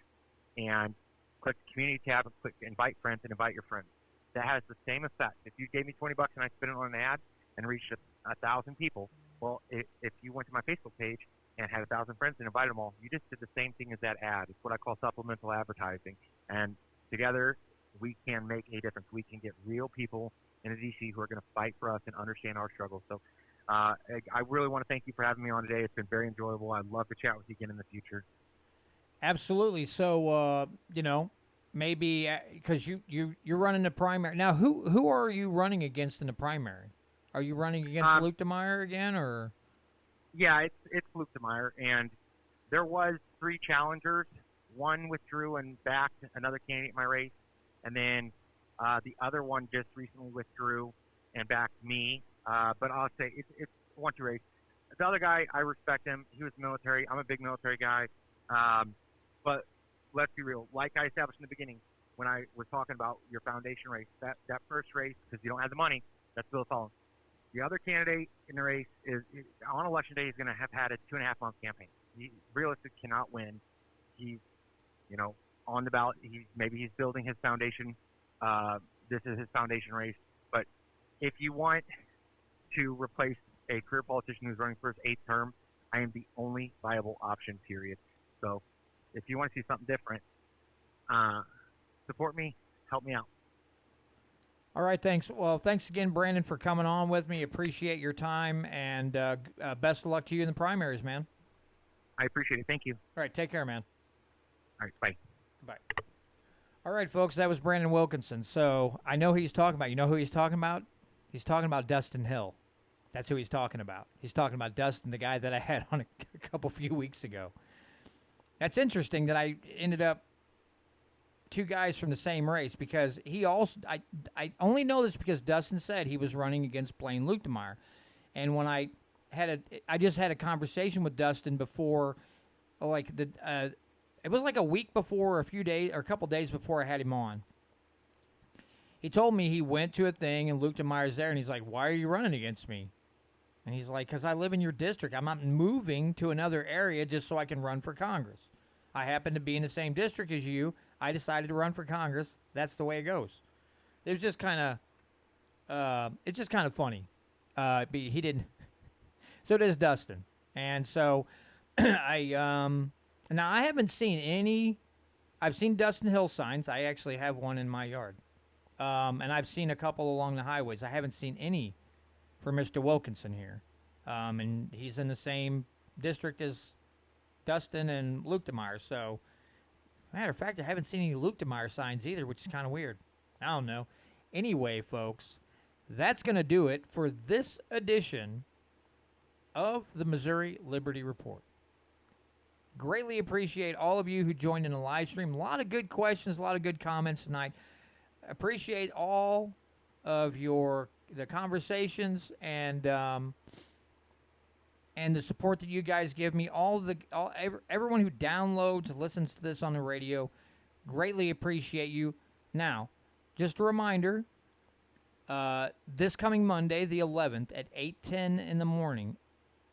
Speaker 2: and click the community tab and click invite friends and invite your friends. That has the same effect. If you gave me $20 and I spent it on an ad and reached 1,000 people, well, if you went to my Facebook page and had 1,000 friends and invited them all, you just did the same thing as that ad. It's what I call supplemental advertising. And together, we can make a difference. We can get real people in the D.C. who are going to fight for us and understand our struggles. So I really want to thank you for having me on today. It's been very enjoyable. I'd love to chat with you again in the future.
Speaker 1: Absolutely. So, maybe because you're running the primary now. Who are you running against in the primary? Are you running against
Speaker 2: Um,
Speaker 1: Luke DeMeyer again, or?
Speaker 2: yeah, it's Luke DeMeyer, and there was 3 challengers. One withdrew and backed another candidate in my race, and then the other one just recently withdrew and backed me. But I'll say it's 1-2 race. The other guy, I respect him. He was military. I'm a big military guy. But let's be real. Like I established in the beginning, when I was talking about your foundation race, that first race, because you don't have the money, that's Bill Sullivan. The other candidate in the race is on election day. He's going to have had a 2.5-month campaign. He realistically cannot win. He's on the ballot. Maybe he's building his foundation. This is his foundation race. But if you want to replace a career politician who's running for his 8th term, I am the only viable option. Period. So, if you want to see something different, support me. Help me out.
Speaker 1: All right, thanks. Well, thanks again, Brandon, for coming on with me. Appreciate your time, and best of luck to you in the primaries, man.
Speaker 2: I appreciate it. Thank you.
Speaker 1: All right, take care, man.
Speaker 2: All right, bye.
Speaker 1: Bye. All right, folks, that was Brandon Wilkinson. So I know who he's talking about. You know who he's talking about? He's talking about Dustin Hill. That's who he's talking about. He's talking about Dustin, the guy that I had on a few weeks ago. That's interesting that I ended up 2 guys from the same race, because he also I only know this because Dustin said he was running against plain Luke DeMeyer. And when I just had a conversation with Dustin before, like it was like a week before, or a few days, or a couple days before I had him on. He told me he went to a thing and Luke DeMeyer's there, and he's like, "Why are you running against me?" And he's like, "Because I live in your district. I'm not moving to another area just so I can run for Congress. I happen to be in the same district as you. I decided to run for Congress. That's the way it goes." It was just kind of, it's just kind of funny. He didn't. So does Dustin, and so now I haven't seen any. I've seen Dustin Hill signs. I actually have one in my yard, and I've seen a couple along the highways. I haven't seen any for Mr. Wilkinson here, and he's in the same district as Dustin and Luke DeMeyer. So, matter of fact, I haven't seen any Luke DeMeyer signs either, which is kind of weird. I don't know. Anyway, folks, that's going to do it for this edition of the Missouri Liberty Report. Greatly appreciate all of you who joined in the live stream. A lot of good questions, a lot of good comments tonight. Appreciate all of the conversations and the support that you guys give me. Everyone who downloads, listens to this on the radio, greatly appreciate you. Now, just a reminder, this coming Monday, the 11th, at 8:10 in the morning,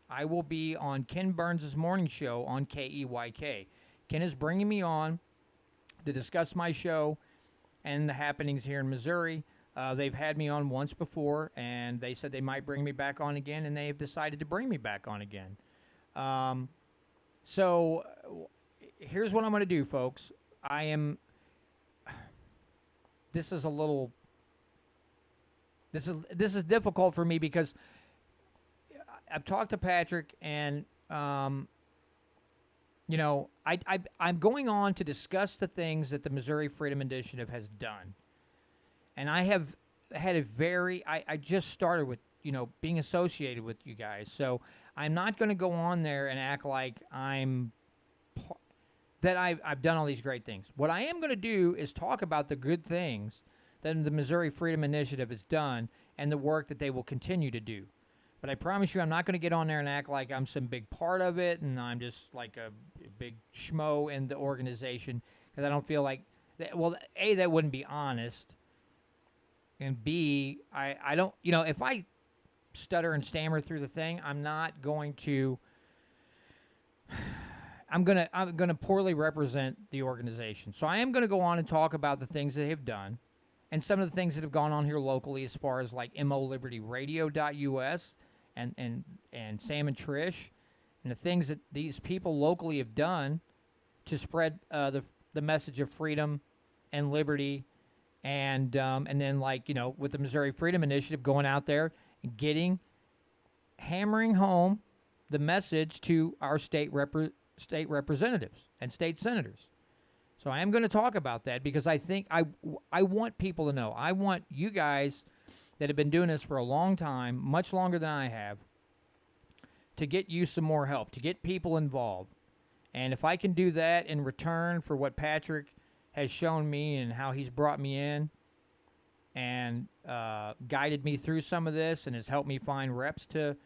Speaker 1: I will be on Ken Burns' morning show on KEYK. Ken is bringing me on to discuss my show and the happenings here in Missouri. They've had me on once before, and they said they might bring me back on again, and they've decided to bring me back on again. So here's what I'm going to do, folks. This is difficult for me because I've talked to Patrick, and I'm going on to discuss the things that the Missouri Freedom Initiative has done. And I have had I just started with, being associated with you guys. So I'm not going to go on there and act like I've done all these great things. What I am going to do is talk about the good things that the Missouri Freedom Initiative has done and the work that they will continue to do. But I promise you, I'm not going to get on there and act like I'm some big part of it and I'm just like a big schmo in the organization, because I don't feel like that. Well, A, that wouldn't be honest. And B, I don't, if I stutter and stammer through the thing, I'm going to poorly represent the organization. So I am going to go on and talk about the things that they have done and some of the things that have gone on here locally, as far as like MOLibertyRadio.us and Sam and Trish, and the things that these people locally have done to spread the message of freedom and liberty. And then, with the Missouri Freedom Initiative going out there and getting hammering home the message to our state representatives and state senators. So I am going to talk about that because I think I want people to know. I want you guys that have been doing this for a long time, much longer than I have, to get you some more help, to get people involved. And if I can do that in return for what Patrick has shown me and how he's brought me in and guided me through some of this and has helped me find reps to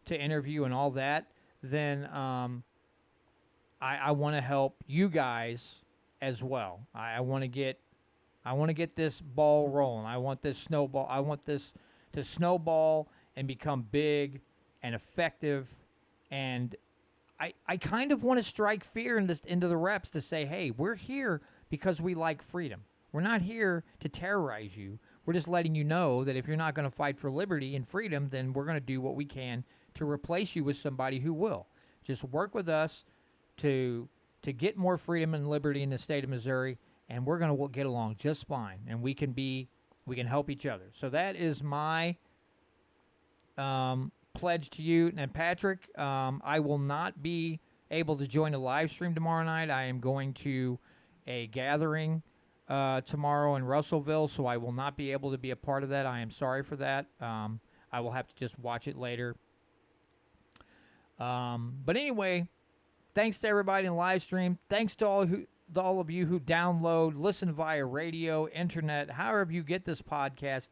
Speaker 1: interview and all that, then I want to help you guys as well. I want to get this ball rolling. I want this snowball. I want this to snowball and become big and effective. And I kind of want to strike fear into the reps to say, hey, we're here because we like freedom. We're not here to terrorize you. We're just letting you know that if you're not going to fight for liberty and freedom, then we're going to do what we can to replace you with somebody who will. Just work with us to get more freedom and liberty in the state of Missouri, and we're going to get along just fine, and we can help each other. So that is my pledge to you. And Patrick, I will not be able to join a live stream tomorrow night. I am going to a gathering tomorrow in Russellville, so I will not be able to be a part of that. I am sorry for that. I will have to just watch it later. But anyway, thanks to everybody in the live stream. Thanks to all of you who download, listen via radio, internet, however you get this podcast.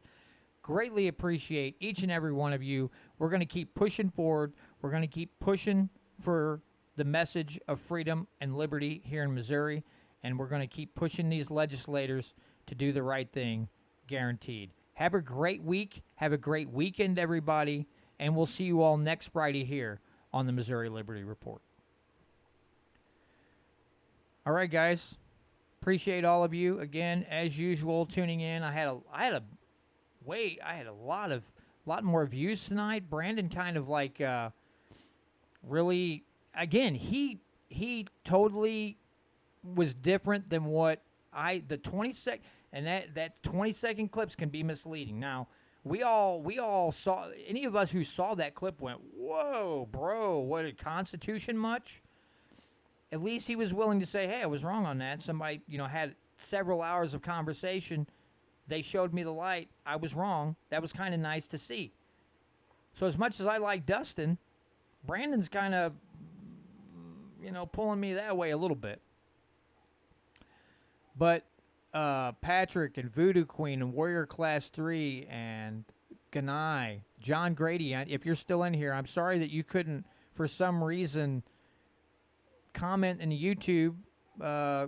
Speaker 1: Greatly appreciate each and every one of you. We're going to keep pushing forward. We're going to keep pushing for the message of freedom and liberty here in Missouri. And we're going to keep pushing these legislators to do the right thing, guaranteed. Have a great week. Have a great weekend, everybody. And we'll see you all next Friday here on the Missouri Liberty Report. All right, guys. Appreciate all of you again, as usual, tuning in. I had a lot more views tonight. Brandon kind of like really, again, he totally was different than what the 20-second, and that 20-second clips can be misleading. Now, we all saw, any of us who saw that clip went, whoa, bro, what, a Constitution much? At least he was willing to say, hey, I was wrong on that. Somebody, had several hours of conversation. They showed me the light. I was wrong. That was kind of nice to see. So as much as I like Dustin, Brandon's kind of, pulling me that way a little bit. But Patrick and Voodoo Queen and Warrior Class 3 and Ganai, John Grady, if you're still in here, I'm sorry that you couldn't, for some reason, comment in the YouTube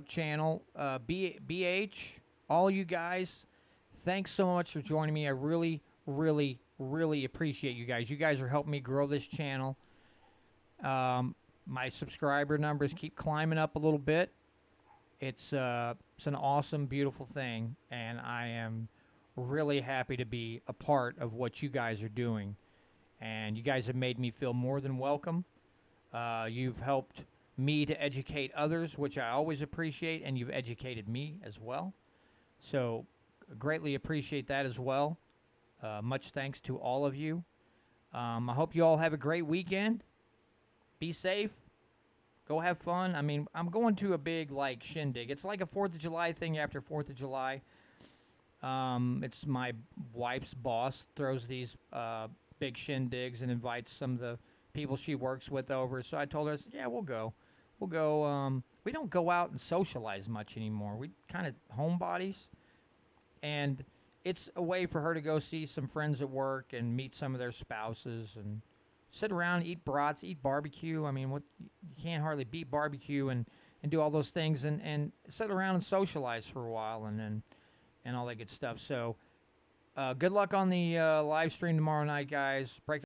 Speaker 1: channel. BH, all you guys, thanks so much for joining me. I really, really, really appreciate you guys. You guys are helping me grow this channel. My subscriber numbers keep climbing up a little bit. It's an awesome, beautiful thing, and I am really happy to be a part of what you guys are doing. And you guys have made me feel more than welcome. You've helped me to educate others, which I always appreciate, and you've educated me as well. So greatly appreciate that as well. Much thanks to all of you. I hope you all have a great weekend. Be safe. Go have fun. I mean, I'm going to a big, shindig. It's like a 4th of July thing after 4th of July. It's my wife's boss throws these big shindigs and invites some of the people she works with over. So I told her, I said, yeah, we'll go. We'll go. We don't go out and socialize much anymore. We kind of homebodies. And it's a way for her to go see some friends at work and meet some of their spouses and sit around, eat brats, eat barbecue. I mean, you can't hardly beat barbecue and do all those things and sit around and socialize for a while and all that good stuff. So good luck on the live stream tomorrow night, guys. Break